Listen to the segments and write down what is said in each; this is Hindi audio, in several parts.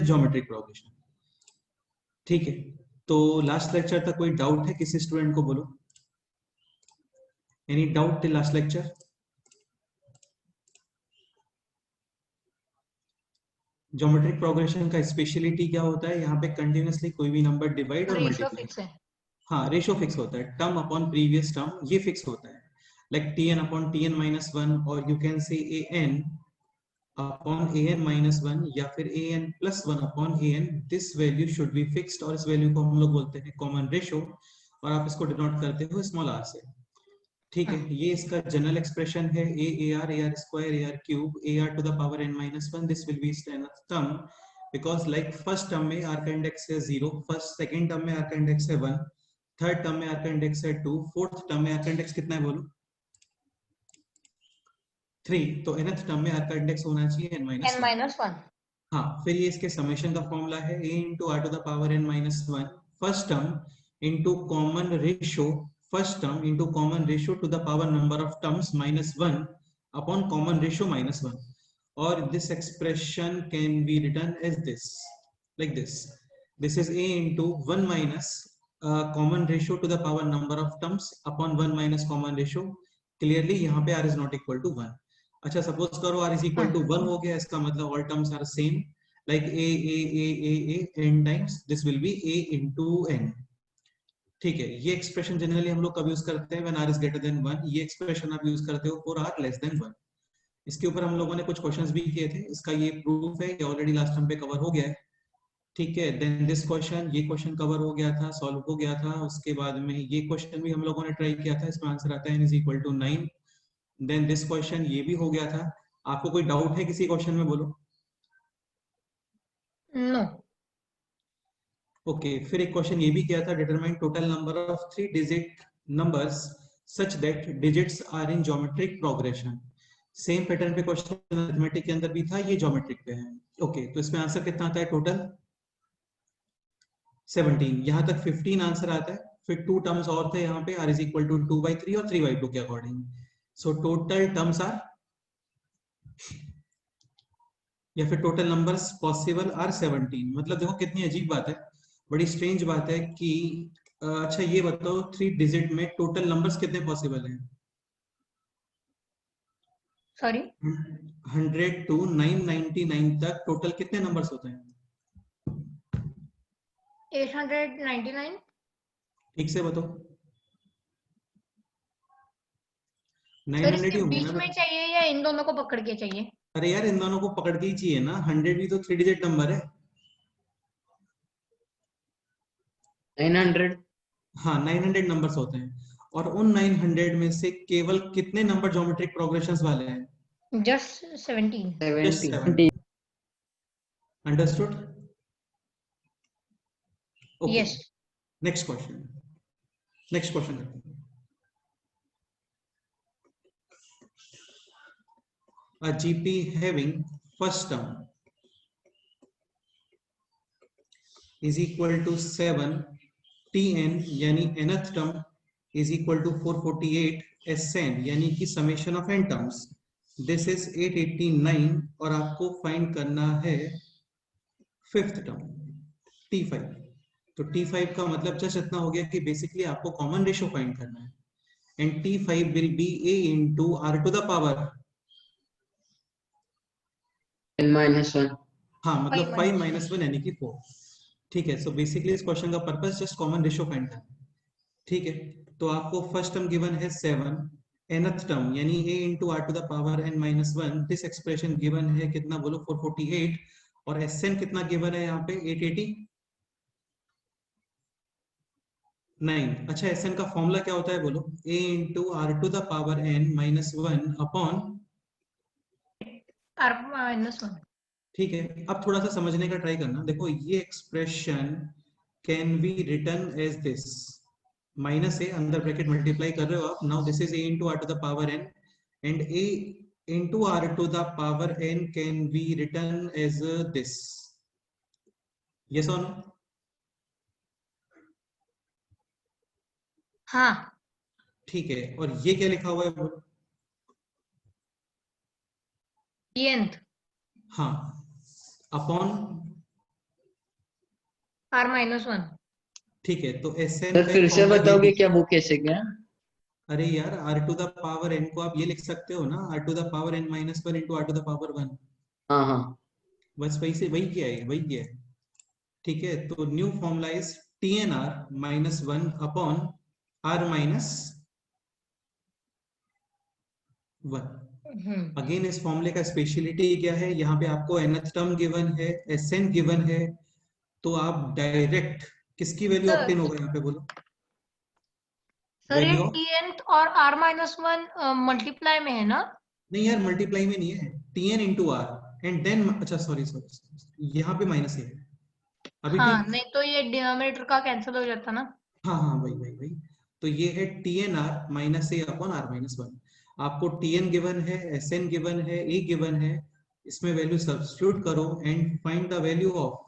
Geometric progression. ठीक है, तो लास्ट लेक्चर तक कोई डाउट है किसी स्टूडेंट को? बोलो, any doubt till last lecture? Geometric progression का स्पेशलिटी क्या होता है? यहाँ पे कंटिन्यूअसली कोई भी नंबर डिवाइड और रेशियो मल्टीप्लाई, फिक्स है। हाँ रेशियो फिक्स होता है, टर्म अपॉन प्रीवियस टर्म ये फिक्स होता है, like tn upon tn minus 1, और you can say an upon an minus 1, या फिर an plus 1 upon an, this value should be fixed, और इस वैल्यू को हम लोग बोलते हैं कॉमन रेशियो, और आप इसको डिनोट करते हो स्मॉल r से। ठीक है, ये इसका जनरल एक्सप्रेशन है, ar square ar cube ar to the power n minus 1, this will be nth term, because like first term में r का इंडेक्स है 0, फर्स्ट सेकंड टर्म में r का इंडेक्स है 1, थर्ड टर्म में r का इंडेक्स है 2, फोर्थ टर्म में r का इंडेक्स कितना है बोलो? 3, तो nth टर्म में r का इंडेक्स होना चाहिए n-1। हाँ, फिर ये इसके समेशन का फॉर्मूला है a into r to the power n-1, first term into common ratio, first term into common ratio to the power number of terms -1 upon common ratio -1, और this expression can be written as this, like this. This is a into 1 minus common ratio to the power number of terms upon 1 minus common ratio. Clearly यहाँ पे r is not equal to 1. अच्छा, सपोज करो r is equal to 1 हो गया, इसका मतलब all terms are same, like a n times, this will be a into n. ठीक है, ये एक्सप्रेशन जनरली हम लोग कब यूज करते हैं? when r is greater than 1, ये एक्सप्रेशन आप यूज करते हो for r less than 1। इसके ऊपर हम लोगों ने कुछ क्वेश्चंस भी किए थे, इसका ये प्रूफ है, ये ऑलरेडी लास्ट टाइम पे कवर हो गया है। ठीक है, देन दिस क्वेश्चन, ये क्वेश्चन कवर हो गया था, सॉल्व हो गया था। उसके बाद में ये क्वेश्चन भी हम लोगों ने ट्राई किया था, इसमें आंसर आता है n is equal to 9। Then this question, ये भी हो गया था। आपको कोई डाउट है किसी क्वेश्चन में? बोलो। नो। ओके, फिर एक क्वेश्चन ये भी किया था, determine total number of 3 digit numbers such that digits are in geometric progression. Same pattern पे क्वेश्चन मैथमेटिक के अंदर भी था, ये ज्योमेट्रिक पे है। ओके, तो इसमें आंसर कितना आता है टोटल? 17। यहाँ तक 15 आंसर आता है। फिर 2 टर्म्स और थे यहाँ पे, r is equal to 2/3 और 3/2 के according. So total terms are, या फिर टोटल नंबर्स पॉसिबल आर 17। मतलब देखो कितनी अजीब बात है, बड़ी स्ट्रेंज बात है कि अच्छा ये बताओ 3 डिजिट में टोटल नंबर्स कितने पॉसिबल हैं? सॉरी, 100 to 999 तक टोटल कितने नंबर्स होते हैं? 899। ठीक से बताओ। सर 900 ही इसके होंगे बीच ना? में चाहिए या इन दोनों को पकड़ के चाहिए? अरे यार, इन दोनों को पकड़ के ही चाहिए ना, 100 भी तो 3 डिजिट नंबर है। 900। हाँ, 900 नंबर्स होते हैं, और उन 900 में से केवल कितने नंबर ज्योमेट्रिक प्रोग्रेशंस वाले हैं? Just 17। Just 70। Understood? Okay, yes. Next question, next question करते हैं। A GP having first term is equal to 7, tn यानी nth term is equal to 448 sn यानी कि summation of n terms, this is 889, और आपको फाइंड करना है फिफ्थ टर्म t5। तो t5 का मतलब जस्ट इतना हो गया कि बेसिकली आपको कॉमन रेशियो फाइंड करना है, and t5 will be a into r to the power n-1। हाँ, मतलब 5 minus 1 यानी कि 4। ठीक है, सो बेसिकली इस क्वेश्चन का purpose just common ratio find करना है। ठीक है, तो आपको फर्स्ट टर्म गिवन है 7, nth टर्म यानी a into r to the power n-1, this expression given है कितना बोलो? 448, और sn कितना गिवन है यहाँ पे? 889। अच्छा, sn का फॉर्मूला क्या होता है बोलो? a into r to the power n-1 upon, r-1। ठीक है, अब थोड़ा सा समझने का ट्राई करना। देखो ये expression can be written as this, minus A अंदर ब्रैकेट मल्टीप्लाई कर रहे हो आप, now this is a into r to the power n, and a into r to the power n can be written as this, yes or no? हाँ। ठीक है, और ये क्या लिखा हुआ है बोलो? nth। हाँ, अपॉन r-1। ठीक है, तो Sn सर का फिर एक से फॉर्मूला ये बताओगे भी, क्या वो कैसे क्या? अरे यार r to the power n को आप ये लिख सकते हो ना, r to the power n minus 1 into r to the power 1। हाँ हाँ। बस वही से वही किया है, वही किया है। ठीक है, तो new formula is TNR minus 1 upon r minus 1। Again इस फॉर्मूले का स्पेशलिटी क्या है, यहाँ पे आपको nth टर्म गिवन है, Sn गिवन है, तो आप डायरेक्ट किसकी वैल्यू ऑब्टेन होगा यहाँ पे बोलो? सर ये वैल्यू ऑफ, tnth और r-1 मल्टीप्लाई में है ना? नहीं यार मल्टीप्लाई में नहीं है, Tn into r and then, अच्छा सॉरी सॉरी, यहाँ पे माइनस है अभी, हाँ, ठीक। नहीं तो ये डिनोमिनेटर का कैंसिल हो जाता ना। हाँ हाँ वही वही वही, तो ये है TNR minus A upon r minus 1। आपको Tn गिवन है, Sn गिवन है, A गिवन है, इसमें वैल्यू सब्स्टिट्यूट करो and find the value of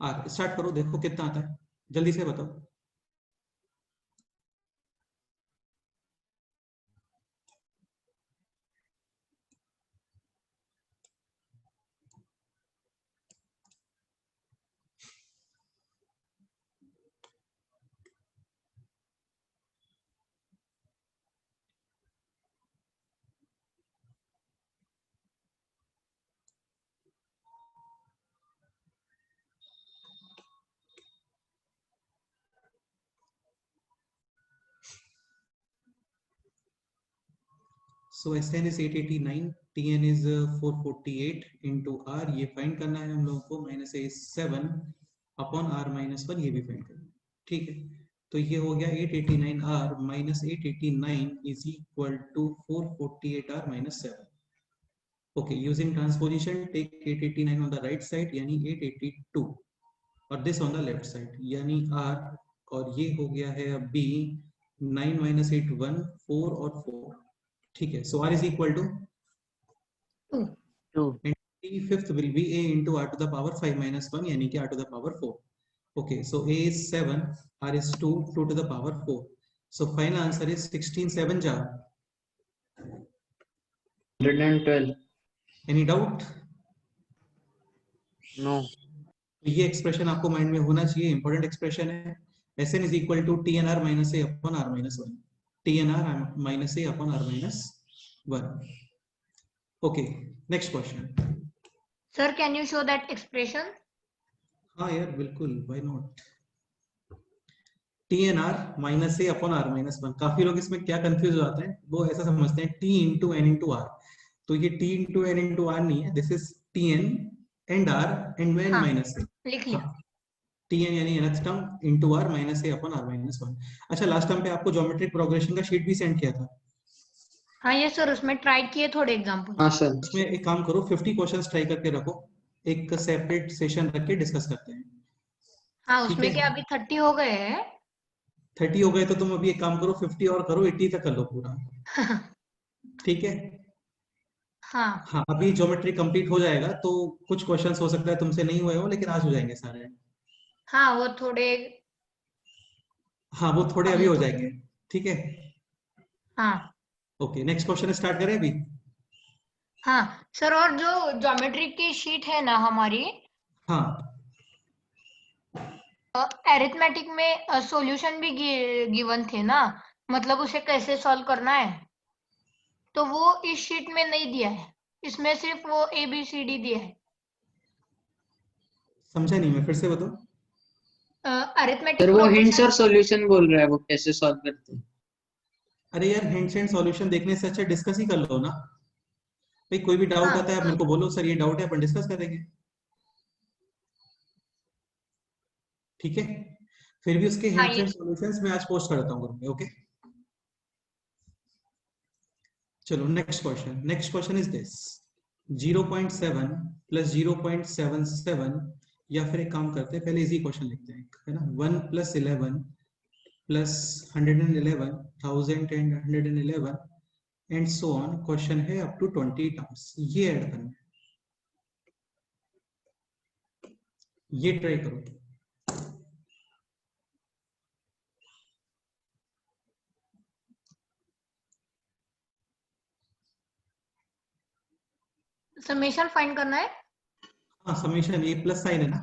r। Start करो, देखो कितना आता है, जल्दी से बताओ। So Sn is 889, Tn is 448 into r, ये फाइंड करना है हम लोगों को, माइनस ए 7 अपॉन r माइनस 1, ये भी फाइंड करना है। ठीक है, तो ये हो गया 889 r minus 889 is equal to 448 r minus 7। Okay, using transposition take 889 on the right side यानी 882 और this on the left side यानी r, और ये हो गया है अभी 9 माइनस 8 1 4 और 4। ठीक है, so r is equal to 2। and t fifth will be a into r to the power 5 minus 1 यानी कि r to the power 4। okay, so a is 7, r is 2, 2 to the power 4, so final answer is 16 7 jar। 112। any doubt? No. ये एक्सप्रेशन आपको माइंड में होना चाहिए, इंपॉर्टेंट एक्सप्रेशन है। Sn is equal to TNR minus a upon r minus 1, TNR minus a upon r minus 1। okay, next question। Sir can you show that expression? हाँ यार बिल्कुल, why not। TNR minus A upon r minus 1, काफी लोग इसमें क्या कंफ्यूज हो जाते हैं, वो ऐसा समझते हैं t into n into r, तो ये t into n into r नहीं है, this is Tn and r and n हाँ, माइनस ए। लिख लिया। Tn यानी nth term into r minus A upon r minus 1। अच्छा, लास्ट टाइम पे आपको ज्योमेट्रिक प्रोग्रेशन का शीट भी सेंड किया था, हाँ ये सर, उसमें ट्राई किए थोड़े एग्जांपल। हाँ सर। उसमें एक काम करो 50 क्वेश्चंस ट्राई करके रखो, एक सेपरेट सेशन रख के डिस्कस करते हैं। हाँ, ठीक उसमें है, क्या अभी 30 हो गए हैं? 30 हो गए तो तुम अभी एक काम करो 50 और करो, 80 तक कर लो पूरा। ठीक है, हाँ हाँ अभी ज्योमेट्री कंप्लीट हो जाएगा, तो कुछ क्वेश्चंस हो सकता है तुमसे नहीं हुए हो, लेकिन आज हो जाएंगे सारे। हाँ, वो थोड़े हाँ वो थोड़े कम अभी हो तो। जाएंगे। ठीक है, हाँ ओके, नेक्स्ट क्वेश्चन स्टार्ट करें अभी। हाँ सर, और जो ज्योमेट्री की शीट है ना हमारी, हाँ एरिथमेटिक में सॉल्यूशन भी गिवन थे ना, मतलब उसे कैसे सॉल्व करना है, तो वो इस शीट में नहीं दिया है, इसमें सिर्फ वो ABCD दिया है। समझा नहीं मैं, फिर से बताओ। अरिथमेटिक सर वो हिंट्स और प्रोग्रेशन। सॉल्यूशन बोल रहा है, वो कैसे सॉल्व करते हैं? अरे यार हिंट्स एंड सॉल्यूशन देखने से अच्छा डिस्कस ही कर लो ना भाई, कोई भी डाउट हाँ आता है आप तो, मेरे को बोलो, सर ये डाउट है, अपन डिस्कस करेंगे। ठीक है, फिर भी उसके हाँ हिंट्स ये, एंड सॉल्यूशंस मैं आज पोस्ट करता हूँ ग्रुप में। ओके, चलो next question is this, 0.7 plus 0.77, या फिर एक काम करते हैं पहले इजी क्वेश्चन लिखते हैं, है ना, 1 plus 11 plus 111 1000 and 111 and so on, question है अप टू 20 टर्म्स, ये ऐड करना है, ये ट्राई करो। समेशन फाइंड करना है। हाँ समीशन, ये प्लस साइन है ना,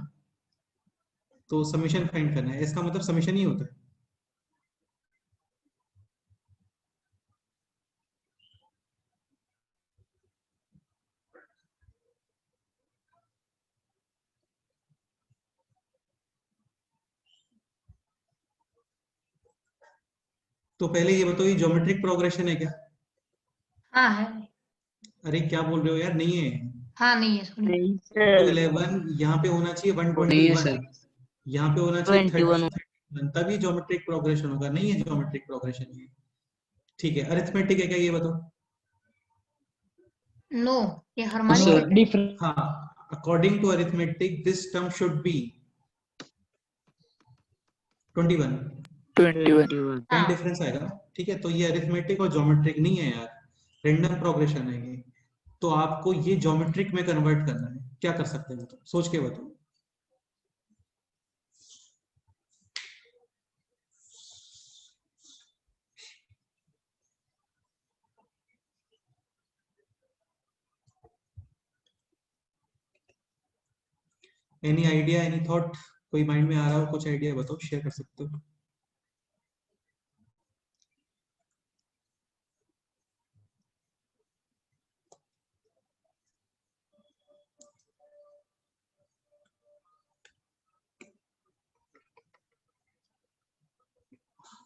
तो समीशन फाइंड करना है, इसका मतलब समीशन ही होता है। तो पहले ये बताओ, ये ज्योमेट्रिक प्रोग्रेशन है क्या? हाँ है। अरे क्या बोल रहे हो यार, नहीं है। हाँ नहीं है, सॉरी। नहीं तो सर, 11 यहाँ पे होना चाहिए नहीं है 121, सर। यहाँ पे होना चाहिए 21। 31, तभी ज्योमेट्रिक प्रोग्रेशन होगा। नहीं है ज्योमेट्रिक प्रोग्रेशन ये। ठीक है, अरिथमेटिक है क्या ये बताओ? नो, ये सर हार्मोनिक है। डिफरेंट। हाँ, according to arithmetic this term should be 21। 21। 21। 10 हाँ डिफरेंस आएगा ना। ठीक है, तो ये अरिथमेटिक और ज्योमेट्रिक नहीं है यार, रेंडम प्रोग्रेशन है ये। तो आपको ये ज्योमेट्रिक में कन्वर्ट करना है, क्या कर सकते हैं बताओ, सोच के बताओ। एनी आइडिया, एनी थॉट, कोई माइंड में आ रहा हो कुछ आइडिया बताओ, शेयर कर सकते हो।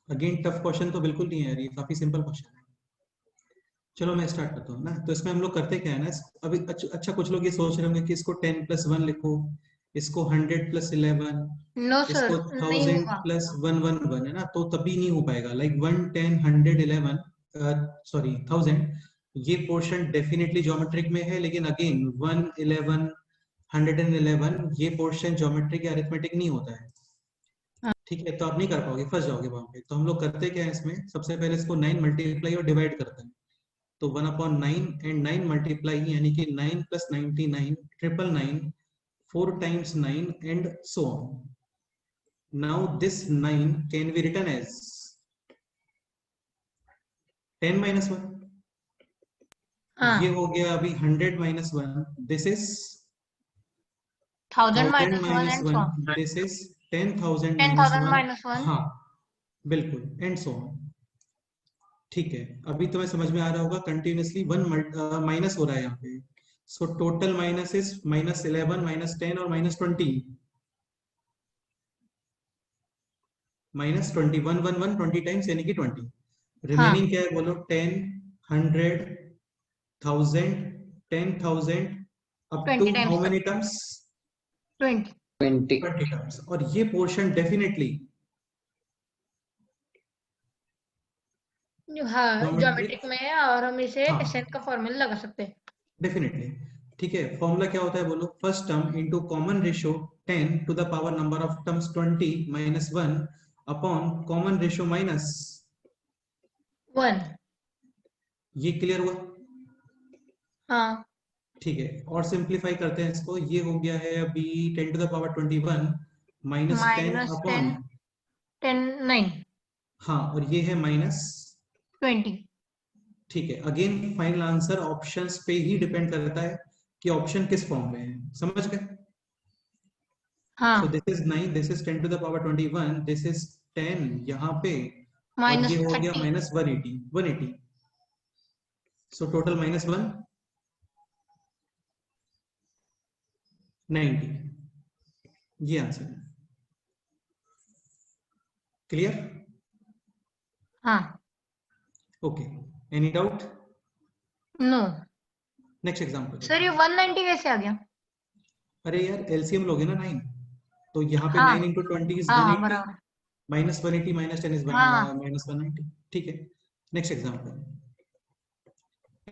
अगेन टफ क्वेश्चन तो बिल्कुल नहीं है यार, ये काफी सिंपल क्वेश्चन है। चलो मैं स्टार्ट करता हूँ ना। तो इसमें हम लोग करते क्या है ना, अभी अच्छा कुछ लोग ये सोच रहे होंगे कि इसको 10 + 1 लिखो, इसको 100 + 11, नो सर, इसको नहीं 1000 होगा। + 111 है ना, तो तभी नहीं हो पाएगा। लाइक 1 10 100 11, सॉरी 1000, ये पोर्शन डेफिनेटली ज्योमेट्रिक में है, लेकिन अगेन 1 11 111 ये पोर्शन ज्योमेट्रिक या अरिथमेटिक नहीं होता है। ठीक है, तो आप नहीं कर पाओगे, फंस जाओगे वहां पे। तो हम लोग करते क्या है इसमें, सबसे पहले इसको 9 मल्टीप्लाई और डिवाइड करते हैं। तो 1/9 एंड 9 मल्टीप्लाई, यानी कि 9 + 99 999, 4 × 9 and so on. Now this 9 can be written as 10 - 1। हाँ, ये हो गया अभी 100 - 1, this is 1000 1000 - 1 - and so 1, on. This is 10,000 - 10,000 1। - 1। हाँ बिल्कुल, एंड सो ऑन। ठीक है, अभी तुम्हें समझ में आ रहा होगा, कंटिन्यूअसली 1 माइनस हो रहा है यहाँ पे। सो टोटल माइनस इज -11 -10 और -20, -20, 1 1 1 20 टाइम्स, यानी कि 20। हाँ, रिमेनिंग क्या है बोलो, 10 100 1000 10,000 अप टू 20 टाइम्स हाउ तक। Many terms? 20। 20। 20 टर्म्स। और ये पोर्शन डेफिनेटली हाँ, ज्योमेट्रिक, ज्योमेट्रिक में है और हम इसे हाँ एसएन का फॉर्मूला लगा सकते हैं। डेफिनेटली। ठीक है, फॉर्मूला क्या होता है बोलो, first term into common ratio 10 to the power number of terms 20 - 1 upon common ratio minus. 1। ये क्लियर हुआ? हाँ, ठीक है, और सिंप्लीफाई करते हैं इसको। ये हो गया है अभी 10 टू द पावर 21 -10 -10, अपॉन, 10 नहीं, हाँ और ये है माइनस। 20। ठीक है, अगेन फाइनल आंसर ऑप्शंस पे ही डिपेंड करता है कि ऑप्शन किस फॉर्म में है, समझ गए? सो हाँ, this is 9, this is 10 to the power 21, this is 10 यहाँ पे, और ये हो गया -30। -180 180। So total -1 90। ये आंसर है। क्लियर? हाँ, okay, any doubt? No next example sir, देखो। ये 190 कैसे आ गया? अरे यार एलसीएम लोगे ना 9, तो यहाँ पे हाँ 9 × 20 इज हाँ हाँ, 180, बराबर। -180 -10 इज हाँ हाँ -190। ठीक है, next example.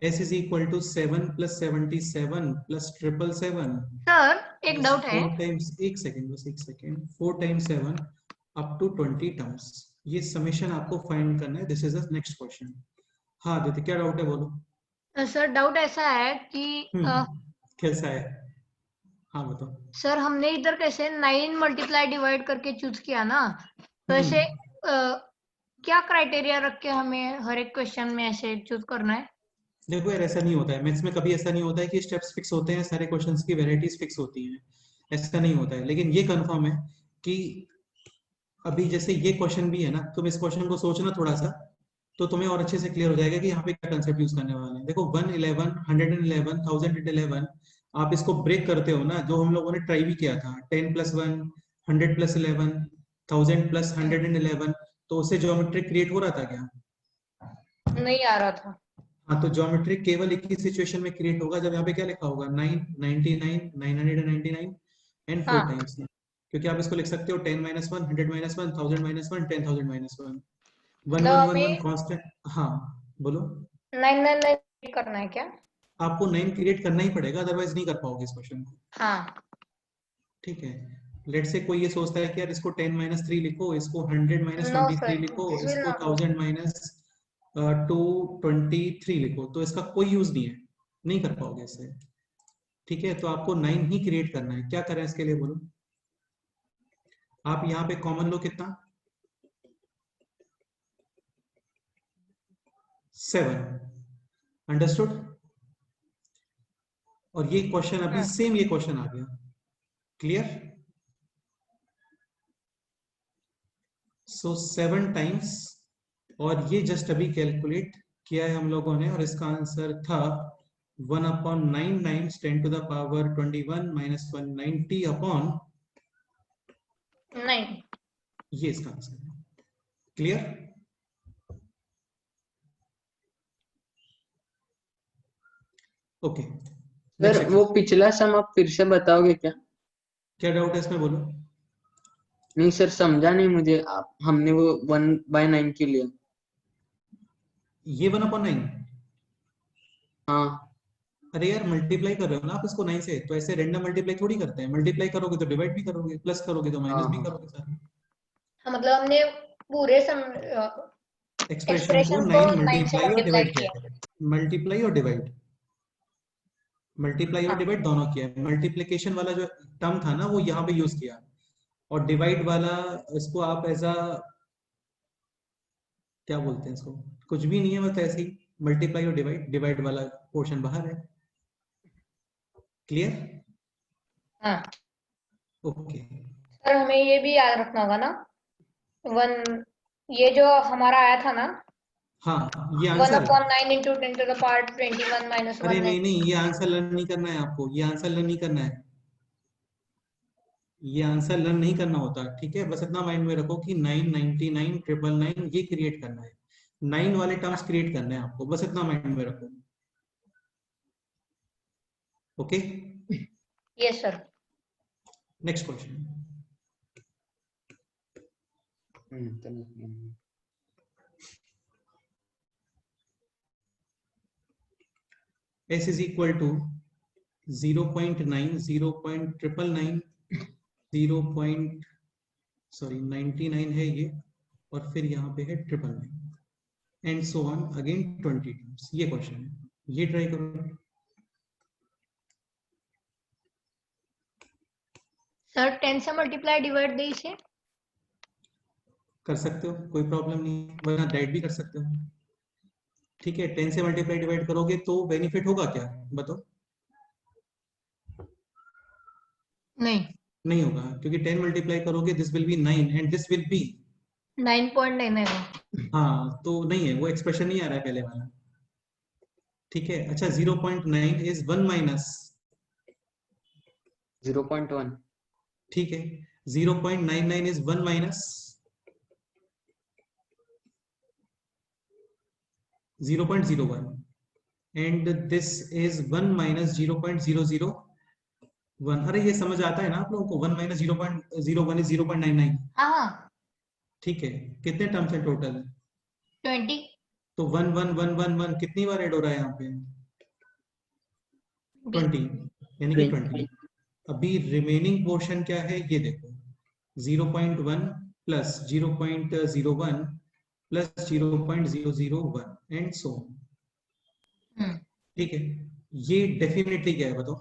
s is equal to 7 + 77 + 777 sir, एक plus डाउट है। 4 times, एक सेकेंड बस, एक सेकेंड, 4 × 7 up to 20 टर्म्स। ये समेशन आपको फाइंड करना है, this is the next question. हाँ दीदी, क्या डाउट है बोलो। सर, डाउट ऐसा है कि कैसा है? हाँ बताओ। सर, हमने इधर कैसे 9 मल्टीप्लाई डिवाइड करके चूज किया ना, तो ऐसे क्या क्राइटेरिया रख के हमें हर एक क्वेश्चन में ऐसे चूज करना है? देखो यार ऐसा नहीं होता है मैथ्स में, कभी ऐसा नहीं होता है कि स्टेप्स फिक्स होते हैं, सारे क्वेश्चंस की वैरायटीज फिक्स होती हैं, ऐसा नहीं होता है। लेकिन ये कंफर्म है कि अभी जैसे ये क्वेश्चन भी है ना, तुम इस क्वेश्चन को सोचना थोड़ा सा, तो तुम्हें और अच्छे से क्लियर हो जाएगा कि यहाँ पे क्या कंसेप्ट यूज करने वाले हैं। देखो 111, 111, 1011, आप इसको ब्रेक करते हो ना, जो हम लोगों ने ट्राई भी किया था, 10 + 1, 100 + 11, 1000 + 111, तो उससे ज्योमेट्री क्रिएट हो रहा था क्या? नहीं आ रहा था। हाँ, तो ज्योमेट्री केवल एक ही सिचुएशन में क्रिएट होगा जब यहाँ पे क्या लिखा होगा, 9, 99, 999 एंड 4 हाँ टाइम्स, क्योंकि आप इसको लिख सकते हो 10 - 1, 100 - 1, 1000 - 1, 10,000 - 1, तो 1111 हमें कांस्टेंट। हाँ बोलो। 999 करना है क्या? आपको 9 क्रिएट करना ही पड़ेगा, अदरवाइज नहीं कर पाओगे इस क्वेश्चन को। हाँ ठीक है, लेट से कोई ये सोचता है कि यार इसको 10 - 3 लिखो, इसको 100 - नो 23 सर, लिखो, दिस विल इसको नॉट वर्क। 1000 - 223 लिखो, तो इसका कोई यूज नहीं है, नहीं कर पाओगे इसे। ठीक है, तो आपको 9 ही क्रिएट करना है। क्या करें इसके लिए बोलो? आप यहाँ पे कॉमन लो कितना, 7। अंडरस्टूड? और ये क्वेश्चन अभी सेम ये क्वेश्चन आ गया। क्लियर? सो 7 टाइम्स, और ये जस्ट अभी कैलकुलेट किया है हम लोगों ने, और इसका आंसर था 1/9 टाइम्स 10⁻21 - 190 अपॉन 9। ये इसका आंसर है। क्लियर? ओके, सर वो पिछला सम आप फिर से बताओगे क्या? क्या डाउट है इसमें बोलो? नहीं सर, समझा नहीं मुझे। आप हमने वो 1/9 के लिए। ये 1/9? हाँ अरे यार मल्टीप्लाई कर रहे हो ना आप इसको 9 से, तो ऐसे रैंडम मल्टीप्लाई थोड़ी करते हैं। मल्टीप्लाई करोगे तो डिवाइड भी करोगे, प्लस करोगे तो हाँ माइनस भी हाँ। करोगे सर। हाँ, मतलब हमने पूरे एक्सप्रेशन को एक्सप्रेशन को 9 9 से मल्टीप्लाई और मल्टीप्लाई डिवाइड किया किया। है। मल्टीप्लाई और डिवाइड, मल्टीप्लाई और हाँ डिवाइड दोनों किया है। मल्टीप्लिकेशन वाला जो टर्म था ना वो यहाँ पे यूज किया, और डिवाइड वाला इसको आप ऐसा क्या बोलते हैं इसको, कुछ भी नहीं है, मतलब ऐसे ही मल्टीप्लाई और डिवाइड, डिवाइड वाला पोर्शन बाहर है। क्लियर? हाँ ओके। सर, हमें ये भी याद रखना होगा ना, 1, ये जो हमारा आया था ना, हाँ ये आंसर है। 1/9 × 10⁻21 - अरे 190। नहीं, ये आंसर लर्न नहीं करना है आपको, ये आंसर लर्न नहीं करना है, ये आंसर लर्न नहीं करना होता। ठीक है, बस इतना माइंड में रखो कि 9, 99, 999 ये क्रिएट करना है, 9 वाले टर्म्स क्रिएट करने हैं आपको, बस इतना माइंड में रखो। Okay, yes sir. Next question. S is equal to 0.9, 0.999, 99 है ये, और फिर यहाँ पे है 999 and so on again 20 times. ये क्वेश्चन है, ये ट्राई करो। सर 10 से मल्टीप्लाई डिवाइड दे इसे। कर सकते हो, कोई प्रॉब्लम नहीं, वरना डाइट भी कर सकते हो। ठीक है, 10 से मल्टीप्लाई डिवाइड करोगे तो बेनिफिट होगा क्या बताओ? नहीं, नहीं होगा, क्योंकि 10 मल्टीप्लाई करोगे this will be 9 and this will be 9.9 है। हाँ, तो नहीं है, वो एक्सप्रेशन नहीं आ रहा है पहले वाला। ठीक है, अच्छा 0.9 इज 1 माइनस 0.1। ठीक है, 0.99 is 1 minus 0.01 and this is 1 minus 0.001। अरे ये समझ आता है ना आप लोगों को, 1 माइनस 0.01 इज 0.99। हाँ हाँ, ठीक है, कितने टर्म्स हैं टोटल? 20। तो 1 1 1 1 1 कितनी बार ऐड हो रहा है यहाँ पे? 20, यानी कि 20। अभी रिमेनिंग पोर्शन क्या है ये देखो, 0.1 प्लस 0.01 प्लस 0.001 एंड सो। ठीक है, ये डेफिनेटली क्या है बताओ?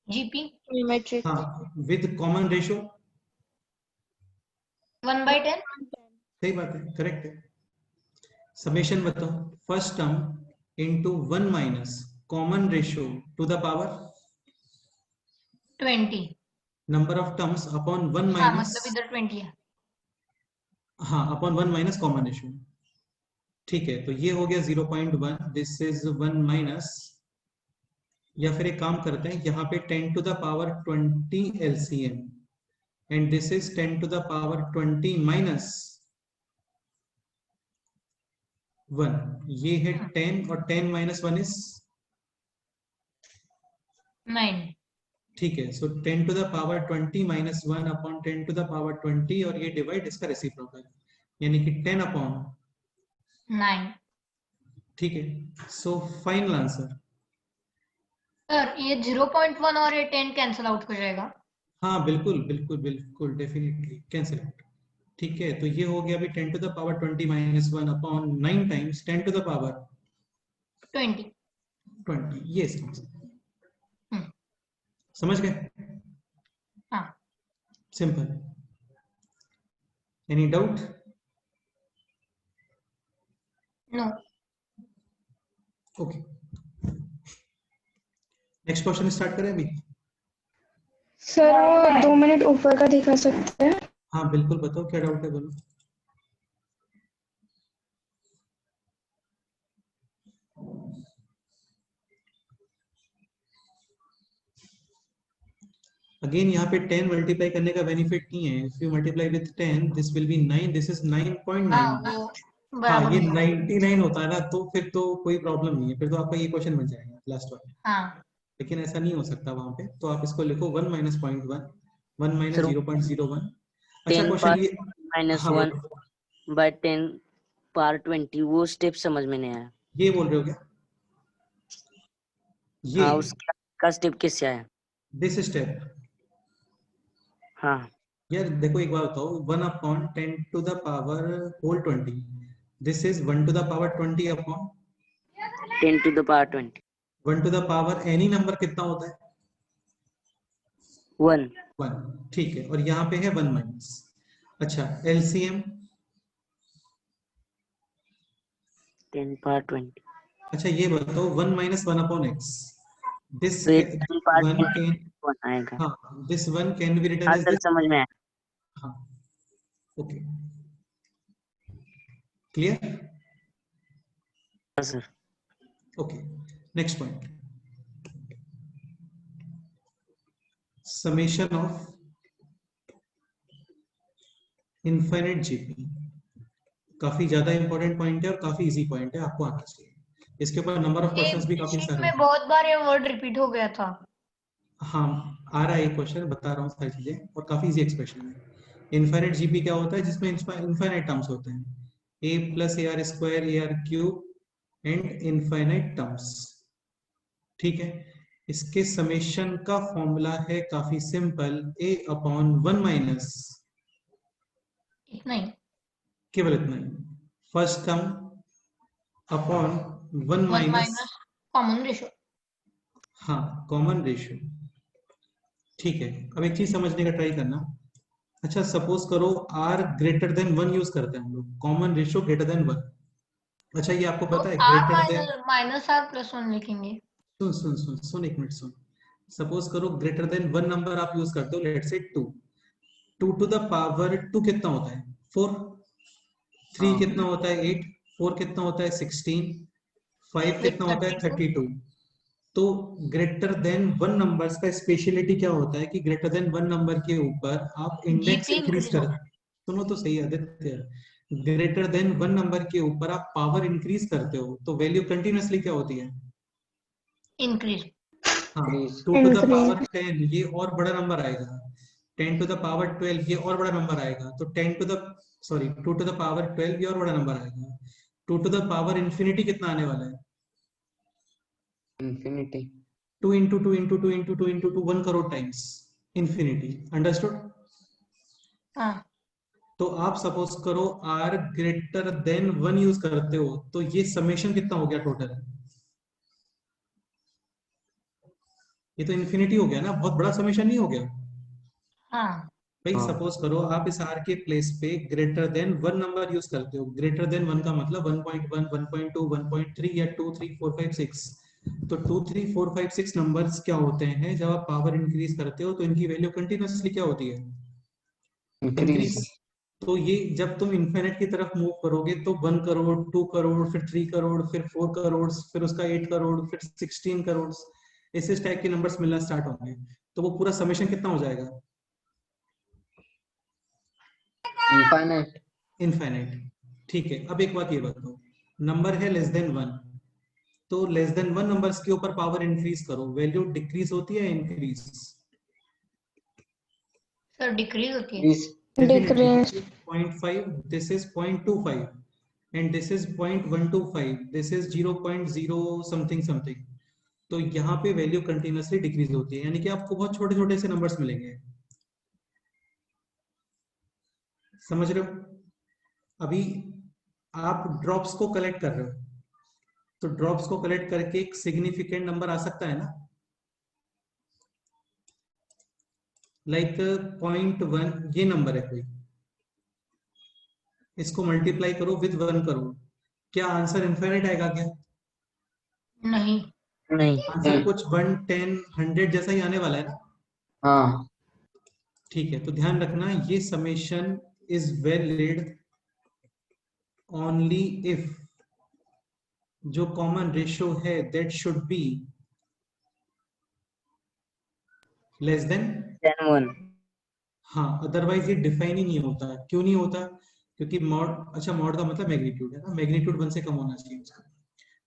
GP Geometric. हाँ, विद कॉमन रेशो। 1/10। सही बात है, करेक्ट है। समेशन बताओ, first term into 1 minus common ratio to the power 20 number of terms upon 1 हाँ minus मतलब इधर 20 है हाँ upon 1 minus common ratio। ठीक है, तो ये हो गया 0.1, दिस इज 1 माइनस, या फिर एक काम करते हैं यहाँ पे 10 to the power 20 LCM and this is 10 to the power 20 minus 1, ये है 10 और 10 minus 1 is 9 ठीक है, सो 10 to the power 20 minus 1 upon 10 to the power 20 और ये डिवाइड इसका रेसिप्रोकल यानी कि 10 upon 9 ठीक है, सो फाइनल आंसर सर ये 0.1 और ये 10 कैंसिल आउट हो जाएगा हाँ बिल्कुल बिल्कुल बिल्कुल डेफिनेटली कैंसिल आउट। ठीक है, तो ये हो गया अभी 10 to the power 20 minus 1 upon 9 times 10 to the power 20 ये इसका आंसर। समझ गए? हाँ simple. Any doubt? No okay, next question start करें अभी। सर वो 2 मिनट ऊपर का दिखा सकते हैं? हाँ बिल्कुल, बताओ क्या डाउट है, बोलो। अगेन यहाँ पे 10 मल्टीप्लाई करने का बेनिफिट नहीं है। If you multiply with 10 this will be 9, this is 9.9। हाँ ये 99 होता है ना, तो फिर तो कोई प्रॉब्लम नहीं है, फिर तो आपका ये क्वेश्चन बन जाएगा लास्ट वाला। हाँ लेकिन ऐसा नहीं हो सकता वहां पे, तो आप इसको लिखो 1 minus 0.1 1 minus 0.01। अच्छा क्वेश्चन ये माइनस हाँ 1 बाय 10 पावर 20 वो स्टेप समझ में नहीं आया। ये बोल रहे हो क्या? ये हाँ उसका स्टेप कैसे आया? दिस स्टेप हाँ यार देखो एक बात बताओ, 1 upon 10 to the power whole 20, this is 1 to the power 20 upon 10 to the power 20 1 to the power any number कितना होता है? 1 1। ठीक है, और यहाँ पे है 1 माइनस। अच्छा एलसीएम 10 power 20। अच्छा ये बताओ 1 minus 1 upon x, दिस तो ये 10 power 1 20 कैन आएगा। हाँ दिस 1 कैन बी रिटन हाँ एज सर दिस। समझ में आया। हाँ ओके क्लियर? हाँ sir. Okay next point, summation of infinite GP. काफी ज्यादा इंपॉर्टेंट पॉइंट है और काफी इजी पॉइंट है, आपको आना चाहिए। इसके ऊपर नंबर ऑफ क्वेश्चंस भी काफी सारे में बहुत बार ये वर्ड रिपीट हो गया था। हाँ आ रहा है ये क्वेश्चन, बता रहा हूँ सारी चीजें, और काफी इजी एक्सप्रेशन है। इनफाइनाइट जीपी क्या होता है? जिसमें इनफाइनाइट टर्म्स होते हैं, a plus ar square ar cube and infinite terms. ठीक है, इसके समेशन का फॉर्मूला है काफी सिंपल, a अपॉन 1 माइनस इतना ही, केवल इतना ही, first term upon 1 minus common ratio. हाँ कॉमन रेशियो। ठीक है, अब एक चीज समझने का ट्राई करना। अच्छा सपोज करो r ग्रेटर देन 1 यूज करते हैं हम लोग, कॉमन रेशियो ग्रेटर देन 1। अच्छा ये आपको पता है greater than minus r plus 1 लिखेंगे। सुन सुन सुन सुन एक मिनट सुन। सपोज करो ग्रेटर देन 1 नंबर आप यूज करते हो, let's say 2 to the power 2 कितना होता है? 4। 3 कितना होता है? 8। 4 कितना होता है? 16। 5 कितना होता है? 32। तो ग्रेटर देन 1 नंबर्स का स्पेशलिटी क्या होता है कि ग्रेटर देन 1 नंबर के ऊपर आप इंडेक्स इंक्रीज कर, सुनो तो सही आदित्य, ग्रेटर देन 1 नंबर के ऊपर आप पावर इंक्रीज करते हो तो वैल्यू कंटिन्यूअसली क्या होती है? इंक्रीज। हाँ 2 टू द पावर 10 ये और बड़ा नंबर आएगा, 10 टू द पावर 12 ये और बड़ा नंबर आएगा, तो 2 टू द पावर 12 ये और बड़ा नंबर आएगा। 2 टू द पावर इंफिनिटी कितना आने वाला है? Infinity 2 into 2 into 2 into 2 into 2 1 crore times infinity। Understood? हाँ। तो आप सपोज करो r ग्रेटर देन 1 यूज करते हो तो ये समेशन कितना हो गया टोटल? ये तो इन्फिनिटी हो गया ना, बहुत बड़ा समेशन नहीं हो गया? हाँ भाई हाँ। सपोज करो आप इस r के प्लेस पे ग्रेटर देन 1 नंबर यूज करते हो। ग्रेटर देन 1 का मतलब 1.1, 1.2, 1.3 या 2, 3, 4, 5, 6। तो 2, 3, 4, 5, 6 नंबर्स क्या होते हैं, जब आप पावर इंक्रीज करते हो तो इनकी वैल्यू कंटिन्यूअसली क्या होती है, इंक्रीज। इंक्रीज। तो ये जब तुम इन्फिनिट की तरफ मूव करोगे तो 1 करोड़, 2 करोड़, फिर 3 करोड़, फिर 4 करोड़, फिर उसका 8 करोड़, फिर 16 करोड़, इस टाइप के नंबर्स मिलना स्टार्ट होंगे। तो वो पूरा समेशन कितना हो जाएगा, इनफाइनाइट। इनफाइनाइट। ठीक है, अब एक बात ये बताओ, नंबर है लेस देन 1, तो लेस देन 1 नंबर्स के ऊपर पावर इंक्रीज करो, वैल्यू डिक्रीज होती है इंक्रीज, सर डिक्रीज होती है। Definitely. Decrease. This is 0.5, this is 0.25 and this is 0.125, this is 0.0 something something. तो यहाँ पे वैल्यू कंटिन्यूअसली डिक्रीज होती है, यानी कि आपको बहुत छोटे छोटे से नंबर्स मिलेंगे। समझ रहे हो? अभी आप ड्रॉप्स को कलेक्ट कर रहे हो, तो ड्रॉप्स को कलेक्ट करके एक सिग्निफिकेंट नंबर आ सकता है ना, लाइक 0.1 ये नंबर है कोई, इसको मल्टीप्लाई करो विद 1 करोड़, क्या आंसर इनफाइनाइट आएगा क्या? नहीं। नहीं। आंसर कुछ 1, 10, 100 जैसा ही आने वाला है ना। हाँ। ठीक है, तो ध्यान रखना ये summation is valid only if जो कॉमन रेशियो है that should be less than 1। हाँ, अदरवाइज ये डिफाइन ही नहीं होता है। क्यों नहीं होता? क्योंकि मॉड, अच्छा मॉड का मतलब मैग्नीट्यूड है ना, मैग्नीट्यूड 1 से कम होना चाहिए उसका।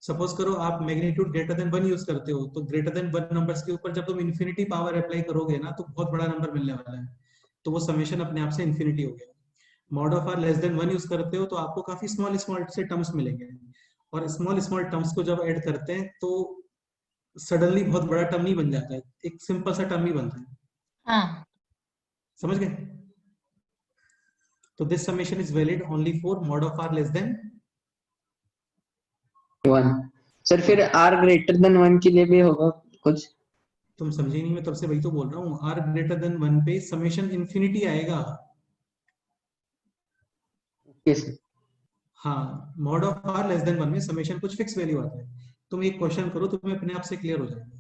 सपोज करो आप मैग्नीट्यूड ग्रेटर देन 1 यूज करते हो, तो ग्रेटर देन 1 नंबर्स के ऊपर जब तुम इन्फिनिटी पावर अप्लाई करोगे ना, तो बहुत बड़ा नंबर मिलने वाला है, तो वो समेशन अपने आप से इन्फिनिटी हो गया। Mod of r less than 1 use करते हो तो आपको काफी स्मॉल स्मॉल से टर्म्स मिलेंगे, और स्मॉल स्मॉल टर्म्स को जब ऐड करते हैं तो सडनली बहुत बड़ा टर्म नहीं बन जाता है, एक सिंपल सा टर्म ही बनता है। हाँ। समझ गए? तो this summation is valid only for mod of r less than 1। Sir फिर r ग्रेटर देन 1 के लिए भी होगा कुछ? तुम समझे नहीं, मैं तब से वही तो बोल रहा हूँ, आर ग्रेटर देन 1 पे समेशन इन्फिनिटी आएगा। यस। हाँ, mod of r less than 1 में समेशन कुछ फिक्स वैल्यू आता है। तुम एक क्वेश्चन करो, तुम्हें अपने आप से क्लियर हो जाएगा।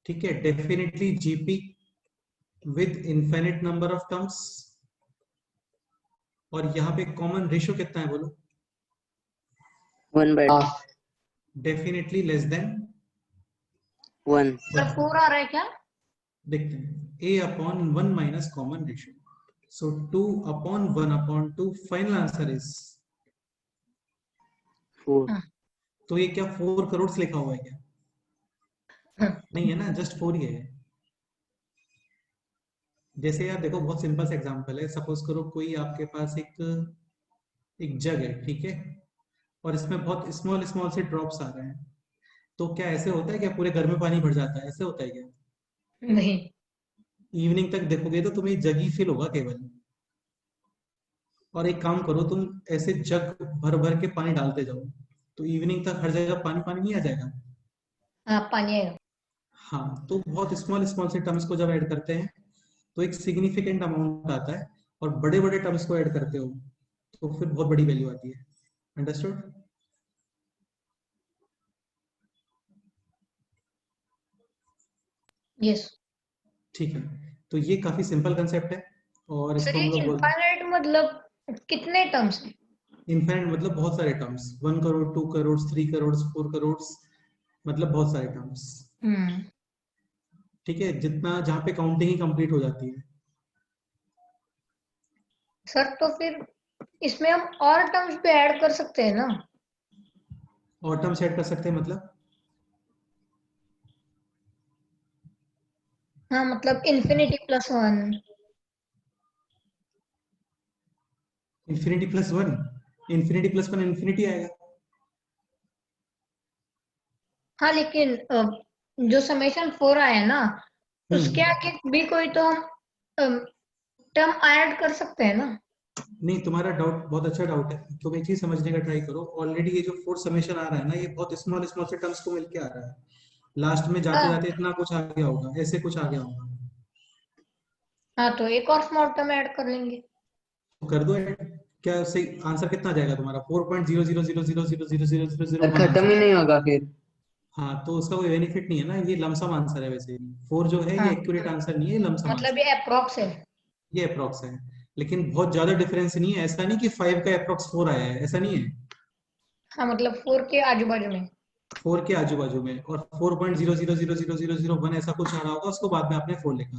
ठीक है, definitely GP with infinite number of terms, और यहाँ पे कॉमन रेशियो कितना है बोलो? 1/2। Definitely less than 1। सर 4 आ रहा है क्या? देखते हैं, a upon 1 minus common ratio, so 2 upon 1 upon 2, final answer is 4। हाँ। तो ये क्या 4 करोड़ लिखा हुआ है क्या? हाँ। नहीं है ना, जस्ट 4 ही है। जैसे यार देखो, बहुत सिंपल सा एग्जांपल है, सपोज करो कोई आपके पास एक जग है, ठीक है, और इसमें बहुत स्मॉल स्मॉल से ड्रॉप्स आ रहे हैं, तो क्या ऐसे होता है क्या पूरे घर में पानी भर जाता है? ऐसे होता है क्या? नहीं। इवनिंग तक देखोगे तो तुम्हें जग ही फील होगा केवल। और एक काम करो, तुम ऐसे जग भर भर के पानी डालते जाओ, तो इवनिंग तक हर जगह पानी पानी नहीं आ जाएगा? हाँ पानी आएगा। हाँ, तो बहुत स्मॉल स्मॉल से टर्म्स को जब ऐड करते हैं तो एक सिग्निफिकेंट अमाउंट आता है, और बड़े बड़े टर्म्स को ऐड करते हो तो फिर बहुत बड़ी वैल्यू आती है। अंडरस्टूड? यस। ठीक है, तो ये काफी सिंपल कंसेप्ट है, और सर इसको ये हम लोग बोल, इनफाइनाइट मतलब कितने टर्म्स हैं? इनफाइनाइट मतलब बहुत सारे टर्म्स, 1 करोड़, 2 करोड़, 3 करोड़, 4 करोड़, मतलब बहुत सारे टर्म्स। हम्म। ठीक है, जितना जहाँ पे काउंटिंग ही कंप्लीट हो जाती है। सर तो फिर इसमें हम और टर्म्स भी ऐड कर सकते हैं ना? और टर्म्स ऐड कर सकते हैं मतलब? हाँ मतलब infinity plus 1। Infinity plus 1? Infinity plus 1 infinity आएगा। हाँ लेकिन जो समेशन 4 आया ना, उसके आगे भी कोई तो हम टर्म ऐड कर सकते हैं ना? नहीं, तुम्हारा डाउट बहुत अच्छा डाउट है। तुम एक चीज समझने का ट्राई करो, ऑलरेडी ये जो फोर्थ समेशन आ रहा है ना, ये बहुत स्मॉल स्मॉल से टर्म्स को मिलके आ रहा है। लास्ट में जाते जाते इतना कुछ आ गया होगा, ऐसे कुछ आ गया होगा। हाँ, तो एक और स्मॉल टर्म ऐड कर लेंगे। तो कर दो ऐड। क्या सही आंसर कितना आ जाएगा तुम्हारा? 4.000000000001 खत्म ही आंसर। नहीं होगा फिर। हाँ, तो उसका कोई बेनिफिट नहीं है ना, ये लमसम आंसर है। वैसे 4 जो है ये हाँ, एक्यूरेट आंसर नहीं है, ये लमसम मतलब आंसर ये अप्रोक्स है। ये अप्रोक्स है। लेकिन बहुत ज्यादा डिफरेंस नहीं है, ऐसा नहीं कि 5 का अप्रोक्स 4 आया है, ऐसा नहीं है। हाँ, मतलब 4 के आजू बाजू में। 4 के आजू बाजू में, और 4.00000001 ऐसा कुछ आ रहा होगा, उसको बाद में आपने 4 लिखा।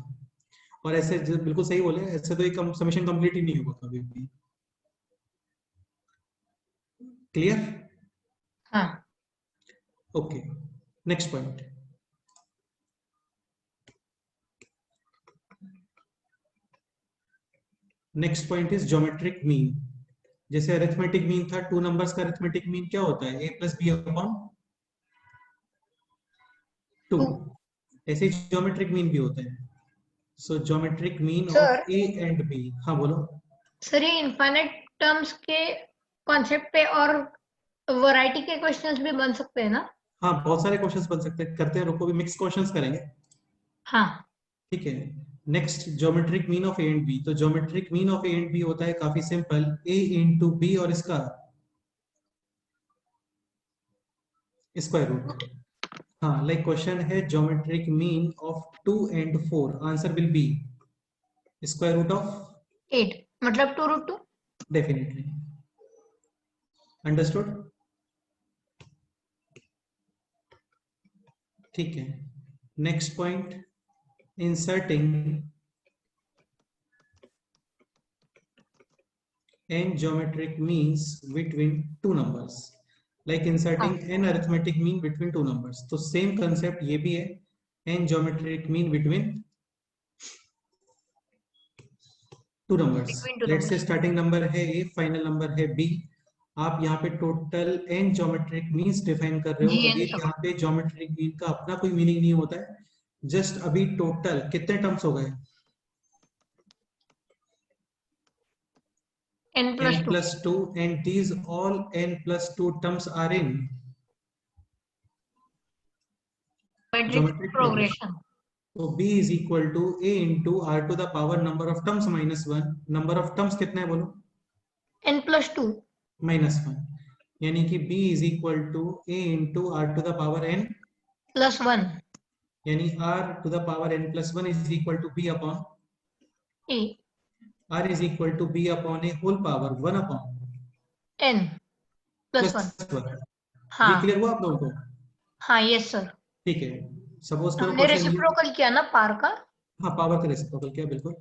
और ऐसे बिल्कुल सही बोले, ऐसे तो एक समेशन कंप्लीट ही नहीं होगा कभी भी। क्लियर? हाँ, okay, next point. Next point is geometric mean. जैसे अरिथमेटिक मीन था, 2 नंबर्स का अरिथमेटिक मीन क्या होता है? a plus B upon 2। 2। ऐसे ही ज्योमेट्रिक मीन भी होता है। So geometric mean sir, of a and b। हाँ बोलो। सर ये इनफाइनाइट टर्म्स के कॉन्सेप्ट पे और वैरायटी के क्वेश्चंस भी बन सकते हैं ना? हाँ, बहुत सारे क्वेश्चंस बन सकते हैं, करते हैं, रुको भी मिक्स क्वेश्चंस करेंगे। हाँ, ठीक है। Next, geometric mean of A and B. तो geometric mean of A and B होता है काफी सिंपल, a इंटू बी और इसका स्क्वायर रूट। हाँ, लाइक क्वेश्चन है geometric mean of 2 and 4, answer will be square root of 8 मतलब 2√2। डेफिनेटली। अंडरस्टूड? ठीक है। Next point, inserting n geometric means between two numbers, like inserting हाँ, n arithmetic mean between two numbers। तो सेम कंसेप्ट ये भी है, n geometric mean between two numbers। Between two let's say numbers. Starting number है a, फाइनल नंबर है b। आप यहाँ पे total n geometric means define कर रहे हो। जी एन अगेन यहाँ पे geometric mean का अपना कोई मीनिंग नहीं होता है। जस्ट अभी टोटल कितने टर्म्स हो गए? n n plus 2 plus 2, and these all n plus 2 terms are in matrix geometric progression। Progression. तो b is equal to a into r to the power number of terms minus 1। Number of terms कितना है बोलो? n plus 2 minus 1। यानी कि b is equal to a into r to the power n, plus 1 यानी r to the power n plus 1 is equal to b upon a r is equal to b upon a whole power 1 upon n plus plus 1। 1। ये हाँ, क्लियर हुआ आप लोगों को? हाँ, यस सर। ठीक है। सपोज करो हमने क्वेश्चन ये, रेसिप्रोकल किया ना पार का। हाँ पावर का रेसिप्रोकल किया बिल्कुल।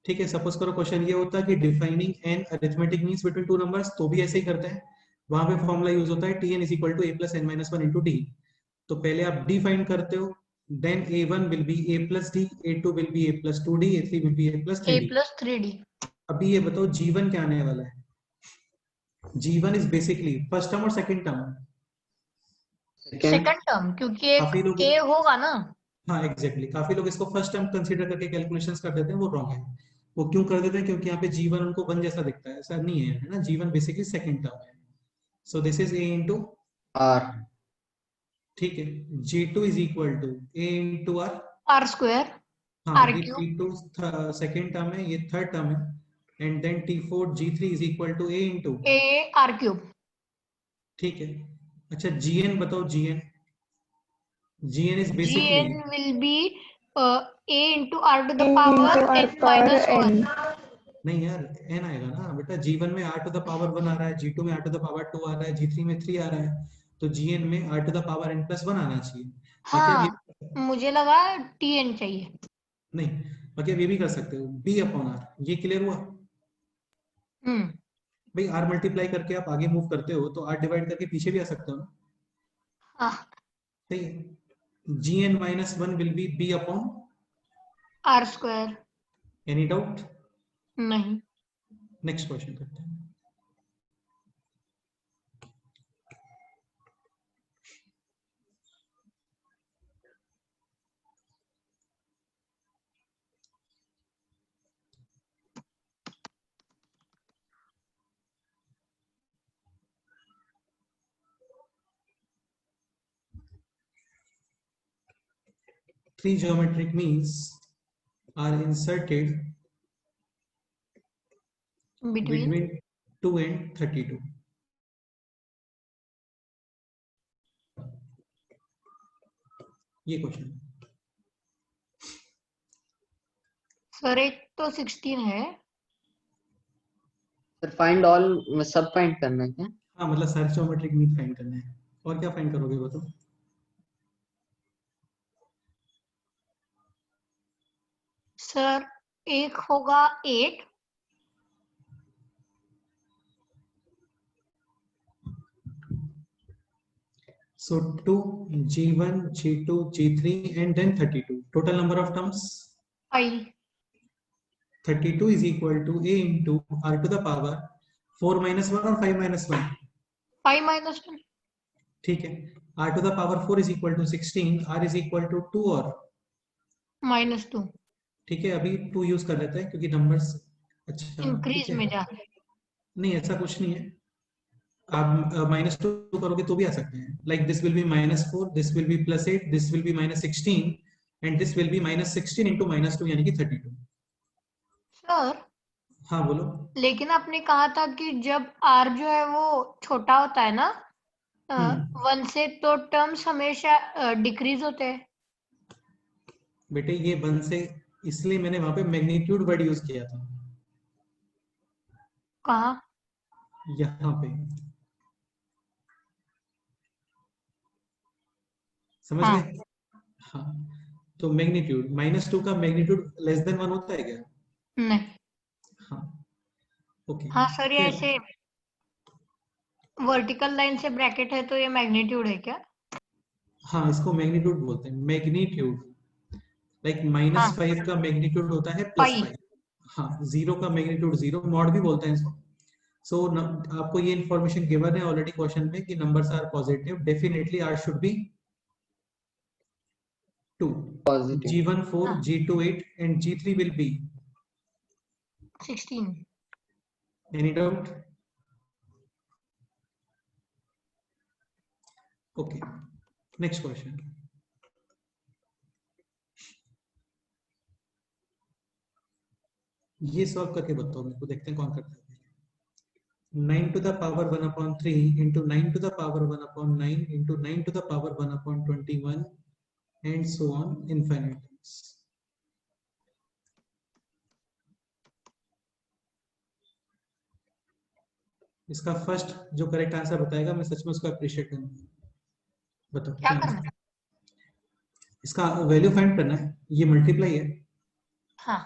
ठीक है, सपोज करो क्वेश्चन ये होता है कि defining an arithmetic means between two numbers, तो भी ऐसे ही करते हैं। वहां पे फॉर्मूला यूज होता है tn is equal to a plus n minus one into d. तो पहले आप डिफाइन करते हो, then a1 will be a plus डी, a2 will be a plus 2d, a3 will be a plus a 3d। Plus 3d। अभी ये बताओ g1 क्या आने वाला है? g1 is basically first term और second term. Second. Second term, क्योंकि एक काफी लोग, a होगा ना। हाँ एग्जैक्टली, काफी लोग इसको फर्स्ट टर्म कंसीडर करके कैलकुलेशंस कर देते हैं, वो रॉन्ग है। वो क्यों कर देते हैं? क्योंकि यहाँ पे जीवन उनको वन जैसा दिखता है, ऐसा नहीं है, है ना। जीवन बेसिकली सेकंड टर्म है। So this is a into, r. ठीक है, g2 is equal to a into r। r square हाँ, r ये क्यूब t2 सेकंड टर्म है, ये थर्ड टर्म है। And then t4 g3 is equal to a into, a r cube. ठीक है। अच्छा gn बताओ, gn, gn is basically, gn will be a into r to the n power into r n power minus 1। n। नहीं यार n आएगा ना बेटा। g1 में r टू द पावर 1 आ रहा है, g2 में r टू द पावर 2 आ रहा है, g3 में 3 आ रहा है, तो gn में r to the power n plus 1 आना चाहिए। बाकी आप हाँ, मुझे लगा tn चाहिए। नहीं, बाकी आप ये भी कर सकते हो b अपॉन r। ये क्लियर हुआ? हम्म। भाई r मल्टीप्लाई करके आप आगे मूव करते हो तो r डिवाइड करके पीछे भी आ सकते हो ना। हाँ, सही है। gn minus 1 will be b upon, r square. Any doubt? नहीं। नेक्स्ट क्वेश्चन करते हैं। three geometric means are inserted between 2 and 32. ये क्वेश्चन सर एक तो 16 है सर फाइंड ऑल सब फाइंड करना है क्या? हाँ मतलब सारे ज्योमेट्रिक मीन फाइंड करना है और क्या फाइंड करोगे वो तो सर एक होगा 8 so 2 g1 g2 g3 and then 32 total number of terms 5 32 is equal to a into r to the power 4 minus 1 or 5 minus 1 5 minus 1 ठीक है r to the power 4 is equal to 16 r is equal to 2 और -2 ठीक है अभी 2 यूज कर लेते हैं क्योंकि नंबर्स अच्छा इंक्रीज में जा रहे हैं नहीं ऐसा कुछ नहीं है आप -2 करोगे तो भी आ सकते हैं like this will be -4 this will be +8 this will be -16 and this will be -16 into -2 यानी कि 32 सर हाँ बोलो लेकिन आपने कहा था कि जब r जो है वो छोटा होता है ना 1 से तो टर्म्स हमेशा डिक्रीज होते हैं बेटे ये 1 से इसलिए मैंने वहां पे मैग्नीट्यूड वर्ड यूज किया था कहाँ यहाँ पे समझ हाँ। गए हाँ तो मैग्नीट्यूड -2 का मैग्नीट्यूड लेस देन 1 होता है क्या नहीं हाँ ओके हाँ सर ये ऐसे वर्टिकल लाइन से ब्रैकेट है तो ये मैग्नीट्यूड है क्या हाँ इसको मैग्नीट्यूड बोलते हैं मैग्नीट्यूड लाइक -5 का मैग्नीट्यूड होता है +5 हाँ 0 का मैग्नीट्यूड 0 मॉड भी बोलते हैं इसको सो आपको ये इंफॉर्मेशन गिवन है ऑलरेडी क्वेश्चन में कि numbers are positive definitely r should be 2 Positive. g1 4 g2 8 and g3 will be 16 any doubt okay next question ये सॉल्व करके बताओ मेरे को देखते हैं कौन करता है 9 to the power 1 upon 3 into 9 to the power 1 upon 9 into 9 to the power 1 upon 21 and so on infinite times. इसका फर्स्ट जो करेक्ट आंसर बताएगा मैं सच में उसको अप्रिशिएट करूंगा बताओ क्या करना है इसका वैल्यू फाइंड करना है ये मल्टीप्लाई है हाँ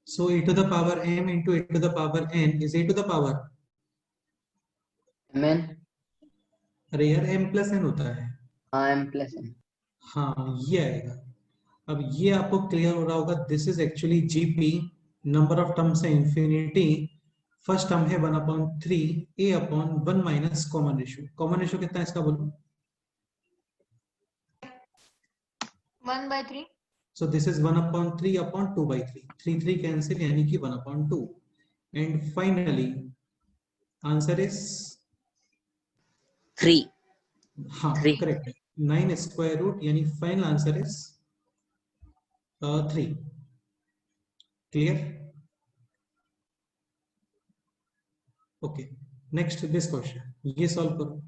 So e to the power m into e to the power n is a to the power mn अरे यार m+n होता है। हाँ m+n। हाँ ये आएगा। अब ये आपको क्लियर हो रहा होगा, this is actually GP, number of terms है इंफिनिटी, फर्स्ट टर्म है 1/3 a/1 minus common ratio. Common ratio कितना है इसका बोलो? 1/3। So this is 1/3/2/3, 3 cancel यानी कि 1/2, and finally answer is 3। हाँ 3। करेक्ट, 9 स्क्वायर रूट, यानी final answer is 3। Clear? Okay, next this question, ये सॉल्व करो।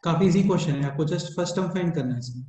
काफी इजी क्वेश्चन है, आपको जस्ट फर्स्ट टर्म फाइंड करना है इसमें।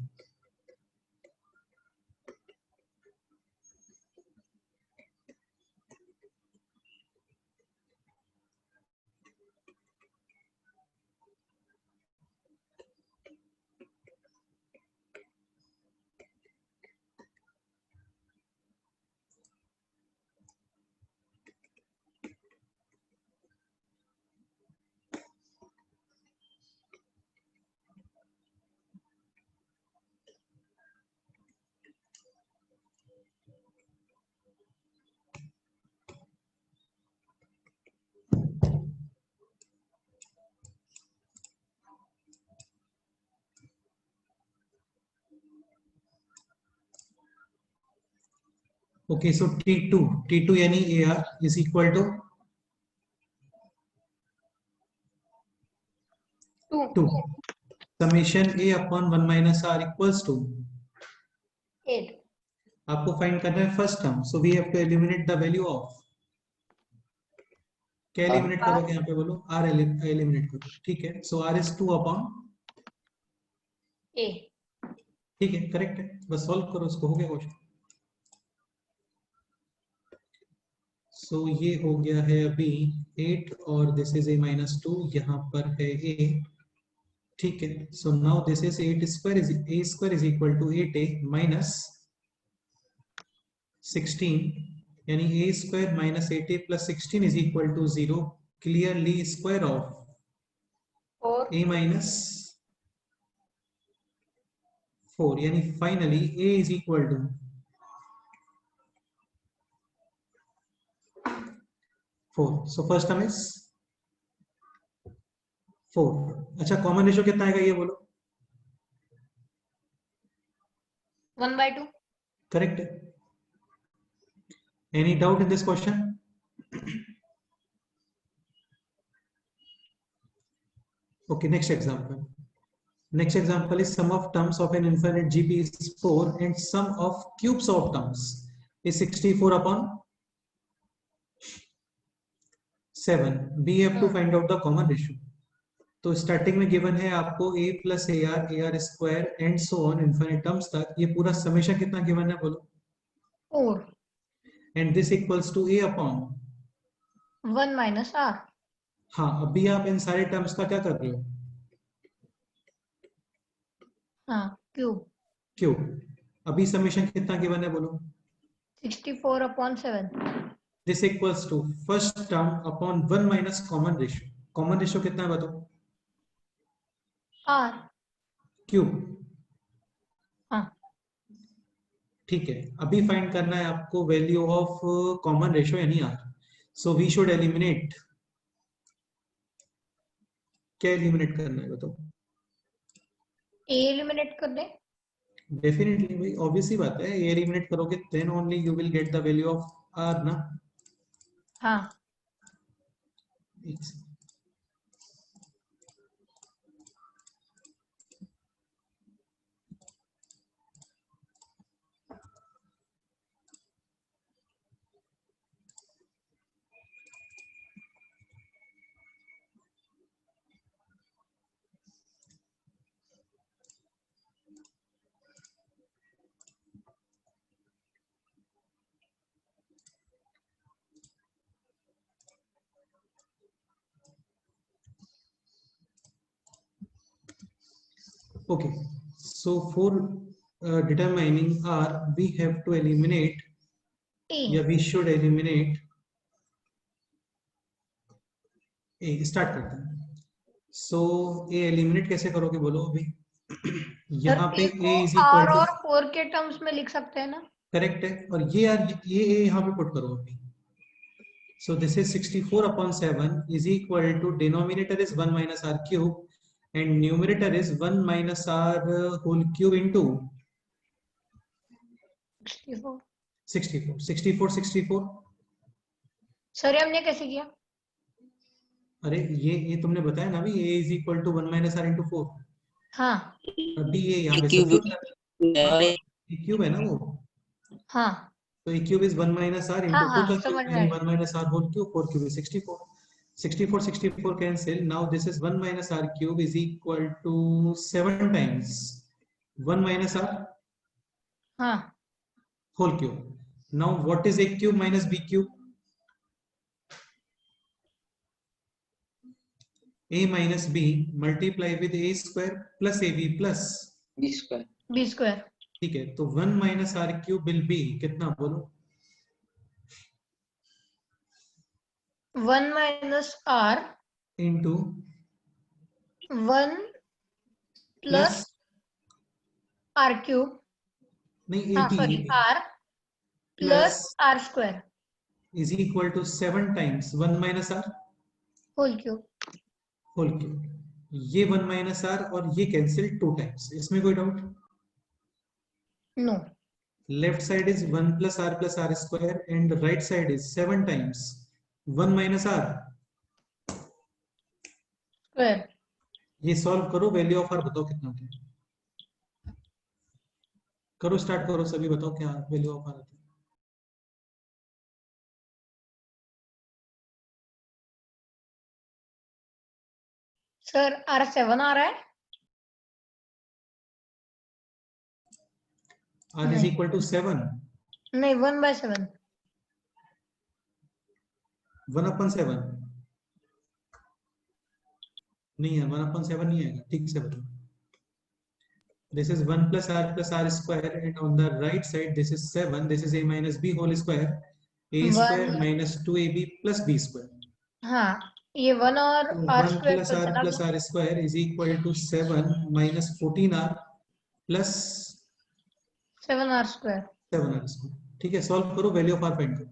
ओके, सो T2 यानी AR is equal to 2 summation A/1 minus R equals to 8। आपको फाइंड करना है first term, so we have to eliminate the value of, क्या एलिमिनेट करोगे यहाँ पे बोलो? R एलिमिनेट करो, ठीक है। सो R इज 2/A, ठीक है करेक्ट है, बस सॉल्व करो इसको, हो गया क्वेश्चन। सो ये हो गया है अभी 8 और दिस इज A-2, यहाँ पर है A, ठीक है। So now this is 8 square is A square is equal to 8A minus 16, यानी A square minus 8A plus 16 is equal to 0, clearly square of A minus 4, यानी finally A is equal to 4। So first term is 4। अच्छा, कॉमन रेशियो कितना आएगा ये बोलो? 1/2। करेक्ट है। Any doubt in this question? Okay, next example. Next example is sum of terms of an infinite GP is 4 and sum of cubes of terms is 64/7. We have to find out the common ratio. तो स्टार्टिंग में गिवन है आपको a plus AR square and so on infinite terms तक, ये पूरा समेशन कितना गिवन है बोलो? 4 and this equals to A/1 minus R। हाँ, अभी आप इन सारे टर्म्स का क्या कर रहे हो? हाँ क्यूब। क्यूब। अभी समेशन कितना गिवन है बोलो? 64/7। This equals to first term upon 1 minus common ratio. Common ratio कितना है बताओ? R। क्यूब। हाँ ठीक है, अभी फाइंड करना है आपको वैल्यू ऑफ कॉमन रेशियो यानी R। So we should eliminate, क्या एलिमिनेट करना है बताओ? A एलिमिनेट कर दे। डेफिनेटली भाई, ऑब्वियस ही बात है, ये एलिमिनेट करोगे then only you will get the value of R ना। हाँ Okay, so for determining R, we have to eliminate, we should eliminate A. Start करते हैं. So A eliminate कैसे करोगे बोलो अभी? यहाँ पे A is equal R to और 4 के टर्म्स में लिख सकते हैं ना? करेक्ट है. और ये A यहाँ पे पुट करो अभी. So this is 64/7 is equal to denominator is 1 minus R cube and numerator is 1 minus R whole cube into 64. Sir हमने कैसे किया? अरे ये तुमने बताया ना अभी A is equal to 1 minus R into 4. हाँ. अभी ये यहाँ पे क्यूब है ना वो. हाँ. So A cube is 1 minus R into 4 cube and 1 minus R whole cube. 4 cube is 64. 64 cancel. Now this is 1 minus R cube is equal to 7 times 1 minus R whole cube. Now what is A cube minus B cube? A minus B multiply with A square plus AB plus B square. B square. ठीक है. तो 1 minus R cube will be कितना बोलो? 1 minus R into 1 plus R cube. नहीं sorry, R plus R square is equal to 7 times 1 minus R whole cube. ये 1 minus R और ये कैंसिल 2 times. इसमें कोई doubt? No. Left side is 1 plus R square and right side is 7 times 1 minus R square. ये सॉल्व करो. वैल्यू ऑफ R बताओ कितना होता है. करो, स्टार्ट करो सभी, बताओ क्या वैल्यू ऑफ R आता है. सर R7 आ रहा है. R is equal to 7. नहीं, 1/7. 1/7 नहीं है. 1/7 नहीं आएगा. ठीक से बताओ. This is 1 plus R square and on the right side this is 7. This is A minus B whole square. A square minus 2AB plus B square. हाँ, ये 1 और R 1 square plus R square is equal to 7 minus 14R plus 7R square. ठीक है. सॉल्व करो. वैल्यू ऑफ R फाइंड करो.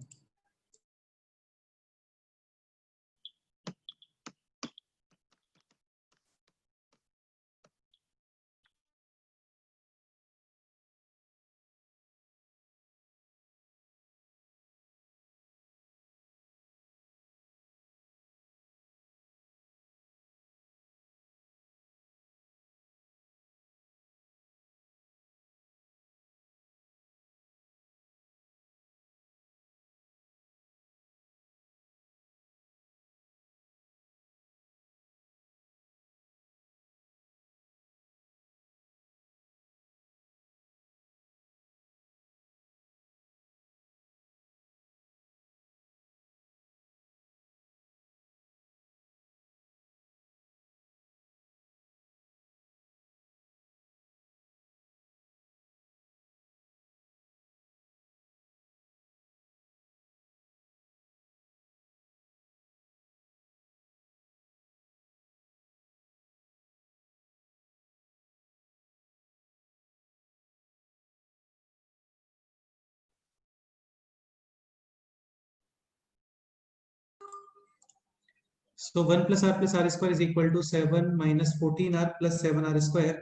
So 1 plus R square is equal to 7 minus 14R plus 7R square.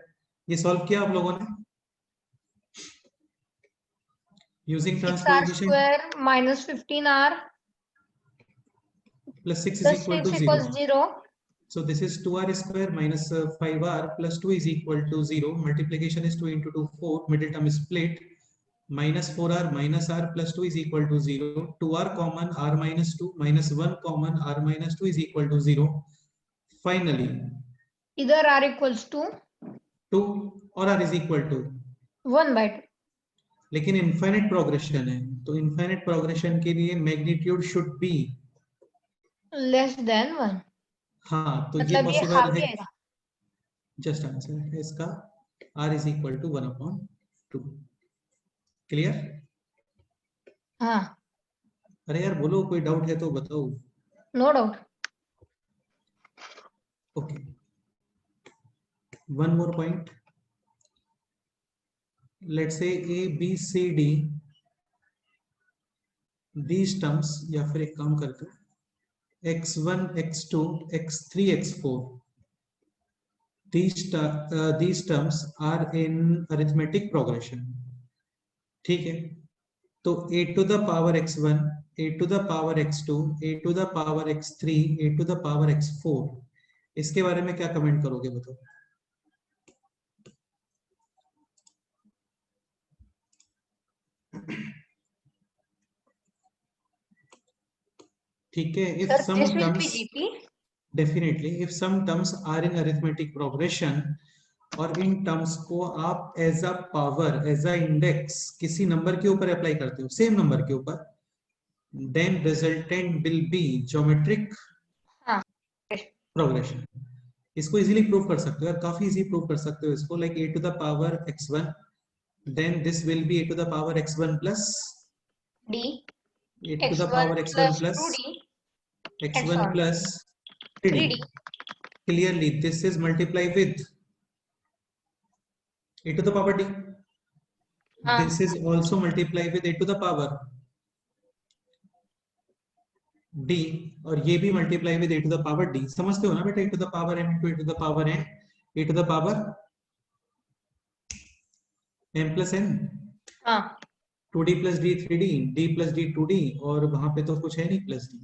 ये सॉल्व किया आप लोगों ने using transposition. 6R square minus 15R plus 6 is equal to 0. So this is 2R square minus 5R plus 2 is equal to 0. Multiplication is 2 into 2, 4. Middle term is split. Minus 4R minus R plus 2 is equal to 0. 2R common, R minus 2 minus 1 common, R minus 2 is equal to 0. Finally, either R equals to 2 और R is equal to 1/2. लेकिन इनफाइनाइट प्रोग्रेशन है, तो इनफाइनाइट प्रोग्रेशन के लिए magnitude should be less than 1. हाँ, तो मतलब ये पॉसिबल है. है जस्ट आंसर है इसका. r is equal to 1/2. Clear? हाँ, अरे यार बोलो, कोई डाउट है तो बताओ। No doubt. Okay, one more point. Let's say a b c d these terms, या फिर एक काम करते हैं, x1 x2 x3 x4 these terms are in arithmetic progression। ठीक है, तो a to the power x1, a to the power x2, a to the power x3, a to the power x4, इसके बारे में क्या कमेंट करोगे बताओ? ठीक है, if some terms definitely if some terms are in arithmetic progression और इन टर्म्स को आप as a power, as a index किसी नंबर के ऊपर अप्लाई करते हो, सेम नंबर के ऊपर, then resultant will be geometric progression. इसको इजीली प्रूव कर सकते हो यार, काफी इजी प्रूव कर सकते हो इसको, like a to the power x1, then this will be a to the power x1 plus d, a to the power x1 plus 2d, x1 plus 3d. Clearly this is multiply with a to the power d. This is also multiply with a to the power d, और ये भी multiply with a to the power d। समझते हो ना बेटा, a to the power m into a to the power n, a to the power m plus n, 2d plus d 3d, d plus d 2d, और वहां पे तो कुछ है नहीं plus d।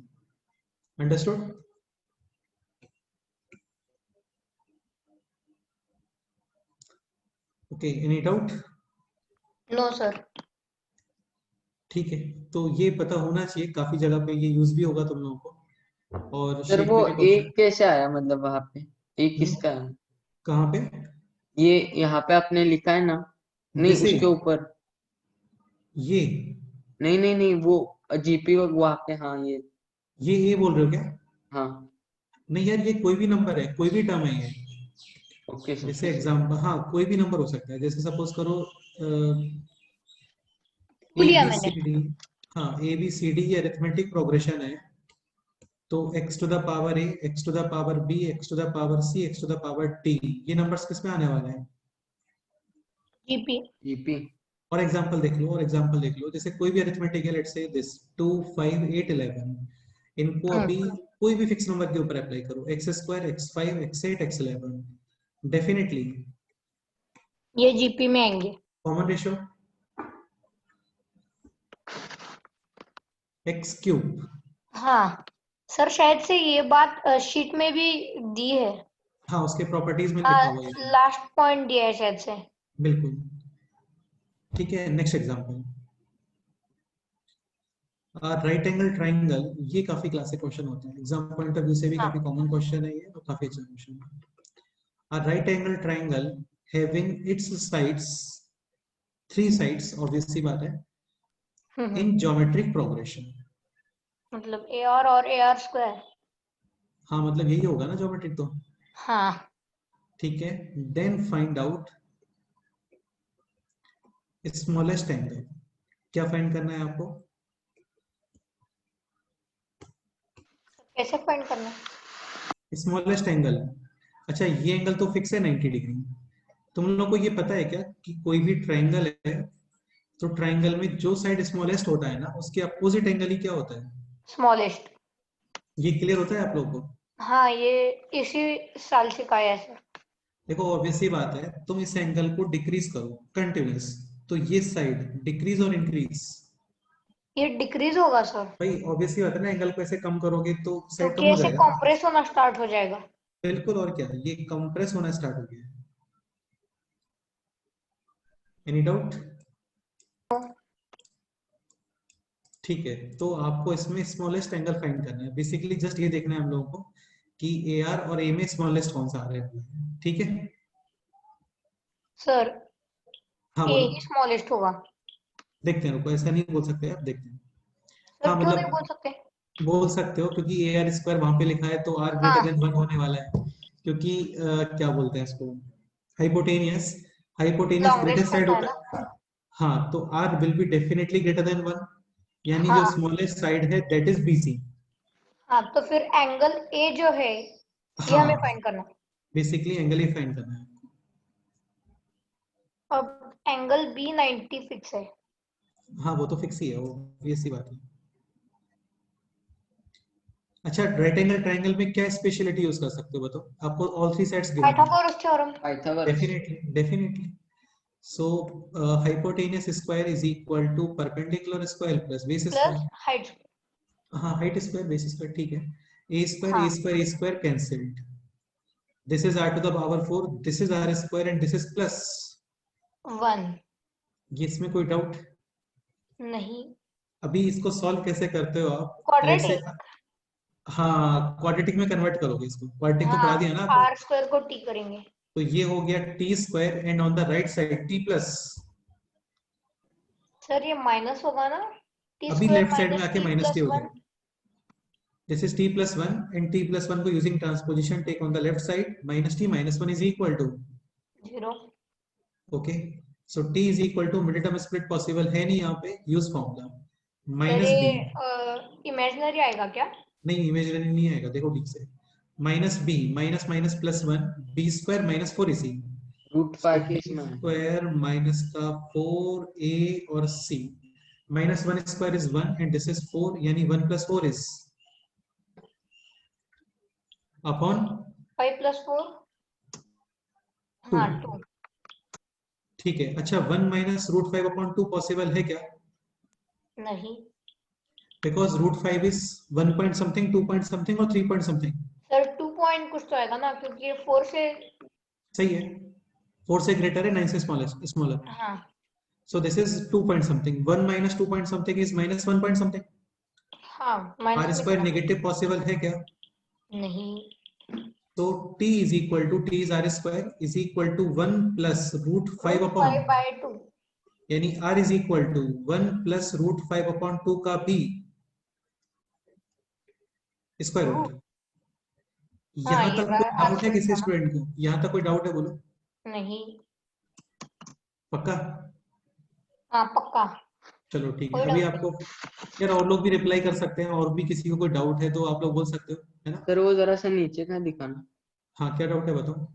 Understood? Okay, any doubt? No sir. ठीक है, तो ये पता होना चाहिए, काफी जगह पे ये यूज भी होगा तुम लोगों को। और सर वो एक कैसे आया, मतलब वहां पे एक किसका है? कहाँ पे? ये यहाँ पे आपने लिखा है ना, नहीं उसके ऊपर, ये नहीं नहीं नहीं वो जीपी वहां पे, हाँ ये बोल रहे हो क्या? हाँ नहीं यार, ये कोई भी नंबर है, कोई भी टर्म है ये। Okay sir. जैसे एग्जाम्पल, हाँ कोई भी नंबर हो सकता है, जैसे सपोज करो ABCD, हाँ ABCD ये अरिथमेटिक प्रोग्रेशन है, तो x to the power a, x to the power b, x to the power c, x to the power t, ये नंबर्स किस में आने वाले हैं? जीपी। और एग्जांपल देख लो, और एग्जांपल देख लो, जैसे कोई भी अरिथमेटिक है, लेट्स से दिस 2 5 8 11, इनको अभी कोई भी फिक्स नंबर के ऊपर अप्लाई करो, x2 x5 x8 x11, definitely ये जीपी में आएंगे। Common ratio x cube. हाँ सर, शायद से ये बात शीट में भी दी है। हाँ, उसके प्रॉपर्टीज में लिखा हुआ है, लास्ट पॉइंट दिया है शायद से। बिल्कुल ठीक है। Next example, right angle triangle, ये काफी क्लासिक क्वेश्चन होता है, एग्जाम पॉइंट ऑफ व्यू से भी काफी कॉमन क्वेश्चन है ये, तो काफी अच्छा क्वेश्चन है। Right angle triangle having its sides, 3 sides, obvious सी बात है, इन ज्योमेट्रिक प्रोग्रेशन, मतलब AR और AR स्क्वायर। हाँ मतलब यही होगा ना ज्योमेट्रिक तो। हाँ ठीक है, then find out smallest angle. क्या फाइंड करना है आपको? कैसे फाइंड करना है? Smallest angle. अच्छा, ये एंगल तो फिक्स है 90 डिग्री। तुम लोगों को ये पता है क्या कि कोई भी ट्राइंगल है तो ट्राइंगल में जो साइड स्मॉलेस्ट होता है ना, उसके अपोजिट एंगल ही क्या होता है? स्मॉलेस्ट। ये क्लियर होता है आप लोगों को? हाँ, ये इसी साल सिखाया है सर। देखो ऑब्वियस ही बात है, तुम इस एंगल को डिक्रीज करो कंटिन्यूअस, तो ये साइड डिक्रीज और इंक्रीज, ये डिक्रीज होगा सर। भाई ऑब्वियस ही बात है ना, एंगल को ऐसे कम करोगे तो साइड कम क्योंकि हो ऐसे जाएगा, कंप्रेस होना स्टार्ट हो जाएगा। बिल्कुल, और क्या, ये कंप्रेस होना स्टार्ट हो गया। Any doubt? ठीक है, तो आपको इसमें स्मॉलेस्ट एंगल फाइंड करना है, बेसिकली जस्ट ये देखना है हम लोगों को कि AR और A में स्मॉलेस्ट कौन सा आ रहा है। ठीक है सर, हाँ A बोलो, ही स्मॉलेस्ट होगा। देखते हैं, रुको, ऐसा नहीं बोल सकते आप, देखते हैं। सर हाँ क्यों नहीं मतलब बोल सकते? बोल सकते हो, क्योंकि AR स्क्वायर वहां पे लिखा है तो R greater than 1 होने वाला है, क्योंकि क्या बोलते हैं इसको, hypotenuse hypotenuse Longest greatest side होता है होता है, हाँ, तो r will be definitely greater than 1, यानी जो हाँ स्मॉलेस्ट साइड है दैट इज BC। हाँ, तो फिर एंगल ए जो है ये हमें हाँ, फाइंड करना है। बेसिकली एंगल ही फाइंड करना है। अब एंगल बी 90 फिक्स है। हाँ, वो तो फिक्स ही है, वो ये सी बात है। अच्छा, राइट एंगल ट्रायंगल में क्या स्पेशलिटी यूज कर सकते हो बताओ, आपको ऑल थ्री साइड्स गिवन है। Pythagoras theorem. Pythagoras. Definitely. So hypotenuse square is equal to perpendicular square plus base plus square. Height. हाँ, हाइट स्क्वायर बेस स्क्वायर, ठीक है। ए हाँ square cancelled, this is r to the power 4, this is r square and this is plus 1 ये, इसमें कोई डाउट? नहीं। अभी इसको सॉल्व कैसे करते हो आप? Let's say, quadratic. हाँ, क्वाड्रेटिक में कन्वर्ट करोगे इसको, क्वाड्रेटिक तो पढ़ा हाँ, दिया ना आपने। आर स्क्वायर को टी करेंगे। तो ये हो गया t square and on the right side t plus, sir ये माइनस होगा ना, टी अभी स्क्वायर लेफ्ट साइड में माइनस आके टी माइनस टी प्लस हो 1। जाएगा। This is t plus 1 and t plus 1 को using transposition take on the left side, minus t minus 1 is equal to 0। Okay. So t is equal to middle term split possible है नहीं यहाँ पे, use formula sir minus b, ये इमेजिनरी आएगा क्या? नहीं इमेजिनरी नहीं आएगा, देखो ठीक से, minus b minus minus plus 1, b square minus 4 इसी, रूट so पाई के b इसमें है। स्क्वायर माइनस का 4a और c, minus 1 square is 1 and this is 4, यानी 1 प्लस 4 इज अपॉन 5 प्लस 4। 2, हाँ 2। ठीक है। अच्छा, 1 माइनस रूट 5 अपॉन 2 पॉसिबल है क्या? नहीं because root 5 is 1 point something, 2 point something और 3 पॉइंट समथिंग, सर 2 पॉइंट कुछ तो आएगा ना, क्योंकि ये 4 से। सही है, 4 से ग्रेटर है, 9 से स्मॉलर, हाँ so this is 2 point something, 1 minus 2 point something is minus 1 point something, हाँ, r माइनस में square चला। नेगेटिव पॉसिबल है क्या? नहीं। तो t is equal to t is r square is equal to 1 plus root 5 root upon, 5 by 2। यानी r is equal to 1 plus root 5 upon 2 का b स्क्वायर रूट। रूट। हाँ यहाँ ये तक कोई बार आर डाउट है स्क्वायर किसी था ना। स्टूडेंट को? यहाँ तक कोई डाउट है बोलो, नहीं। पक्का? हाँ पक्का। चलो ठीक है, कोई अभी डाउट नहीं। आपको, यार और लोग भी रिप्लाई कर सकते हैं, और भी किसी को कोई डाउट है तो आप लोग बोल सकते हो, है ना? सर वो जरा सा नीचे का दिखाना। हाँ, क्या डाउट है बताओ।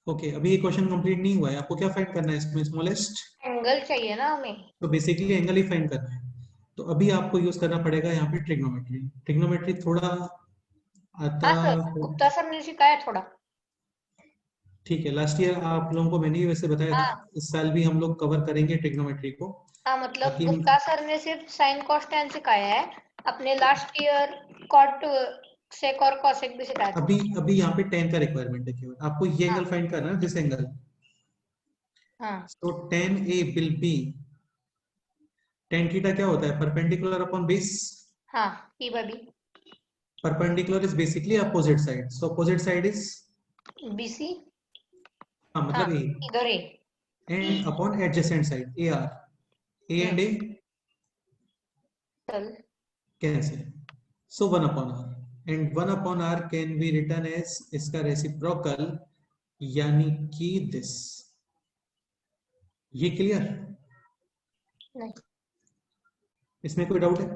ओके, अभी ये क्वेश्चन कंप्लीट नहीं हुआ है, आपको क्या फाइंड करना है इसमें? स्मॉलेस्ट, एंगल चाहिए ना हमें। तो बेसिकली एंगल ही फाइंड करना है। तो अभी आपको यूज करना पड़ेगा यहाँ पे ट्रिग्नोमेट्री। ट्रिग्नोमेट्री थोड़ा आता, हाँ सर, गुप्ता सर ने सिखाया थोड़ा। ठीक है, लास्ट ईयर आप लोगों को मैंने ही वैसे बताया था, हाँ इस साल भी हम लोग कवर करेंगे ट्रिग्नोमेट्री को। हाँ, मतलब बाकी गुप्ता सर ने सिर्फ साइन कॉस टेन सिखाया है, अपने लास्ट ईयर कॉट सेक और कॉसेक भी सिखाया था। अभी यहाँ पे 10 का रिक्वायरमेंट है केवल, आपको ये हाँ एंगल फाइंड करना है, दिस एंगल। हाँ तो tan A will be, tan theta क्या होता है? परपेंडिकुलर अपॉन बेस, हाँ, P by B. Perpendicular is basically opposite side, so opposite side is, BC. हाँ हाँ मतलब A, इधर A. And upon adjacent side AR, A and A चल। cancel, so 1 upon r, and 1 upon r can be written as इसका रेसिप्रोकल, यानी कि दिस। ये क्लियर? नहीं। इसमें कोई डाउट है?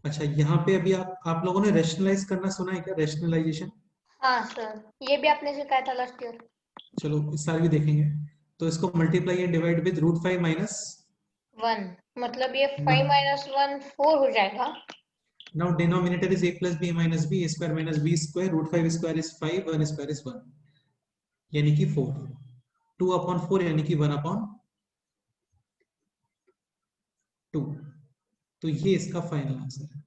अच्छा, यहाँ पे अभी आप लोगों ने रेशनलाइज करना सुना है क्या? रेशनलाइजेशन, हाँ सर, ये भी आपने सिखाया था लास्ट ईयर। चलो इस साल भी देखेंगे। तो इसको multiply and divide with root 5 minus 1, मतलब ये 5 माइनस 1 4 हो जाएगा। now denominator is a plus b minus b square minus b square, root 5 square is 5, 1 square is 1, यानी कि 4, 2 upon 4 यानी कि 1 upon 2। तो ये इसका फाइनल आंसर है।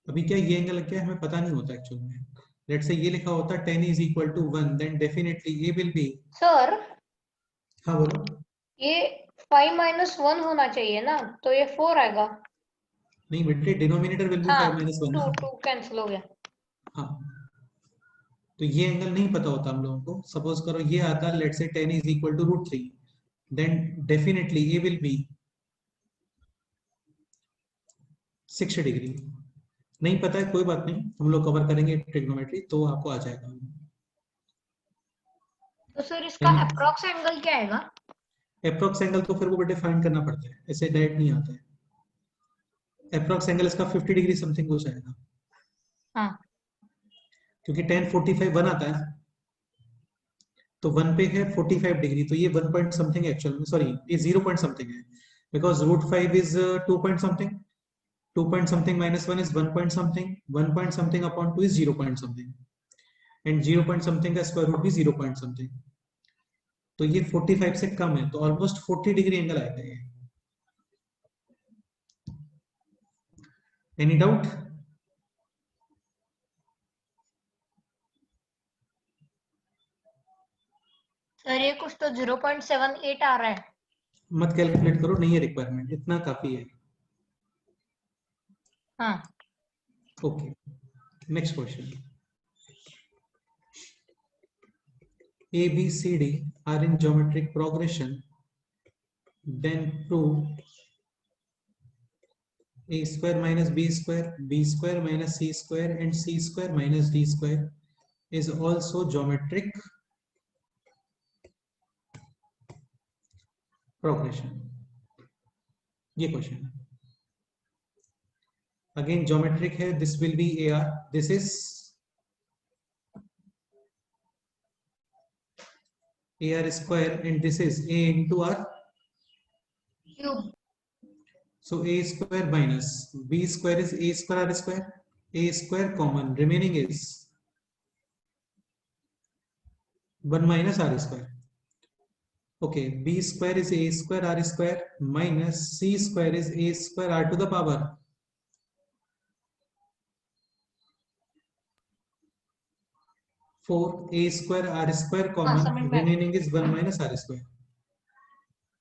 अभी क्या ये एंगल क्या है हमें पता नहीं होता एक्चुअल में, लेट्स से ये लिखा होता 10 is equal to 1, then definitely ये will be, सर हाँ बोलो। ये 5 - 1 होना चाहिए ना, तो ये 4 आएगा। नहीं बेटे, डिनोमिनेटर विल बी 5 - 1 ना। 2 कैंसिल हो गया। हाँ, तो ये एंगल नहीं पता होता हम लोगों को। सपोज करो ये आता है, let's say 10 is equal to √3, then definitely ये विल बी 60 डिग्री। नहीं पता है कोई बात नहीं, हम लोग कवर करेंगे ट्रिग्नोमेट्री तो आपको आ जाएगा। तो सर इसका अप्रॉक्स एंगल क्या आएगा? अप्रॉक्स एंगल तो फिर वो बेटे फाइंड करना पड़ता है, ऐसे डायरेक्ट नहीं आता है। अप्रॉक्स एंगल इसका 50 डिग्री समथिंग हो जाएगा। हाँ, क्योंकि 10 45 1 आता है, तो 1 पे है 45 डिग्री, तो ये 1 पॉइंट समथिंग एक्चुअल में, सॉरी ये 0 पॉइंट समथिंग है, because √5 is 2 point something, 2 point something minus 1 is 1 point something, 1 point something upon 2 is 0 point something, and 0 point something का स्क्वायर रूट भी 0 पॉइंट समथिंग। तो ये 45 से कम है, तो ऑलमोस्ट 40 डिग्री एंगल आएगा ये। Any doubt? सर ये कुछ तो 0.78 आ रहा है। मत कैलकुलेट करो, नहीं है रिक्वायरमेंट, इतना काफी है। हाँ, okay, next question. A, B, C, D are in geometric progression, then prove A square minus B square, B square minus C square, and C square minus D square is also geometric progression. ये क्वेश्चन है, अगेन ज्योमेट्रिक है, this will be AR, this is AR square and this is A into R. Cube. So A square minus B square is A square R square, A square common, remaining is 1 minus R square. Okay, B square is A square R square minus C square is A square R to the power 4, A square R square common, remaining is 1 minus R square.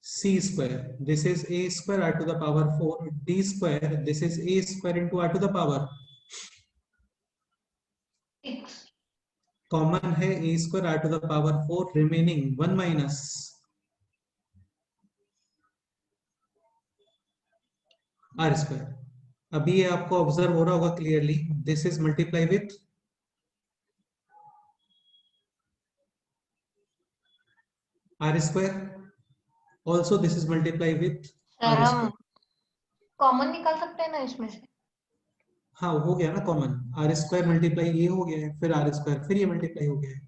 C square, this is A square R to the power 4, D square, this is A square into R to the power 6। Common है A square R to the power 4, remaining 1 minus R square. अभी ये आपको ऑब्जर्व हो रहा होगा clearly, this is multiply with R square, also this is multiply with sir R हम square. कॉमन निकाल सकते हैं ना इसमें से? हाँ हो गया ना कॉमन, R square मल्टीप्लाई ये हो गया है, फिर R square, फिर ये मल्टीप्लाई हो गया है।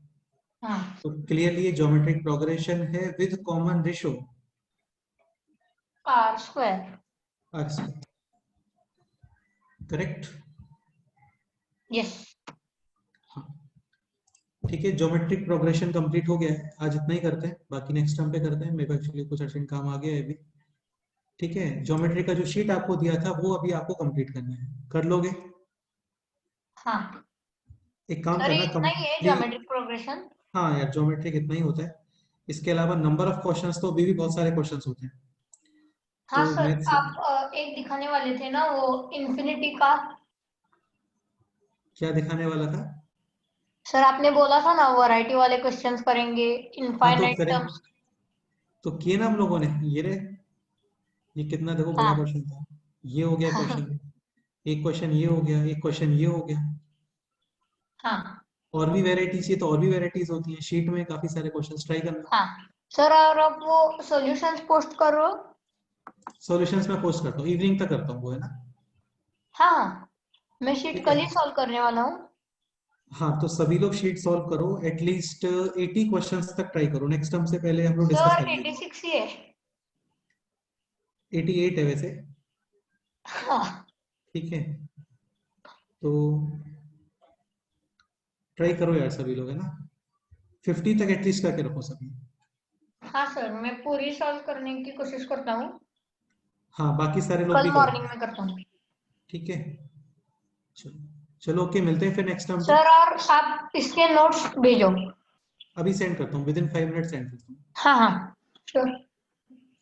हाँ, तो क्लियरली ये ज्योमेट्रिक प्रोग्रेशन है with common ratio R square. R square, correct? Yes. हाँ ठीक है, ज्योमेट्रिक प्रोग्रेशन कंप्लीट हो गया है, आज इतना ही करते हैं, बाकी नेक्स्ट टाइम पे करते हैं, मेरे को एक्चुअली कुछ अर्जेंट काम आ गया है अभी। ठीक है, ज्योमेट्री का जो शीट आपको दिया था वो अभी आपको कंप्लीट करना है, कर लोगे? हाँ एक काम सर, करना, इतना ही है ज्योमेट्रिक प्रोग्रेशन। हाँ यार ज्योमेट्री कितना ही होता है, इसके अलावा नंबर ऑफ क्वेश्चंस तो अभी भी बहुत सारे क्वेश्चंस होते हैं। हाँ तो सर, मैं आप एक दिखाने वाले थे ना वो इंफिनिटी का। क्या दिखाने वाला था? सर आपने बोला था ना वैरायटी वाले क्वेश्चंस करेंगे, हाँ तो इनफाइनाइट करें, टर्म्स। तो किए ना हम लोगों ने, ये रे, ये कितना देखो बड़ा हाँ क्वेश्चन था, ये हो गया क्वेश्चन, एक क्वेश्चन ये हो गया, एक क्वेश्चन ये हो गया। हाँ और भी वेराइटीज, ये तो और भी वेराइटीज होती हैं, शीट में काफी सारे क्वेश्चंस ट्राई करना। हाँ सर, और आप वो सॉल्यूशंस पोस्ट करो। सॉल्यूशंस में पोस्ट करता हूँ, इवनिंग तक करता हूँ वो, है ना? हाँ, मैं शीट ठीक कल है, ही सॉल्व करने वाला हूँ। हाँ तो सभी लोग शीट सॉल्व करो, एटलीस्ट 80 क्वेश्चंस तक ट्राई करो, नेक्स्ट टर्म से पहले हम लोग डिस्कस सर करेंगे। 86 ही है। 88 है वैसे। हाँ ठीक है, तो ट्राई करो यार सभी लोग, है ना? 50 तक एटलीस्ट करके रखो सभी। हाँ सर, मैं पूरी सॉल्व करने की कोशिश करता हूँ, हाँ बाकी सारे लोग कल भी मॉर्निंग करो। में करता हूँ। ठीक है, चलो चलो ओके, मिलते हैं फिर नेक्स्ट टाइम पे। सर और आप इसके नोट्स भेजो। अभी सेंड करता हूँ, विद इन 5 मिनट सेंड करता हूँ। हाँ हाँ sure.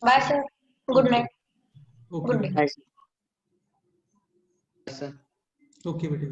Bye sir, good night. Okay Good बेटा, बाय सर। ओके बेटे।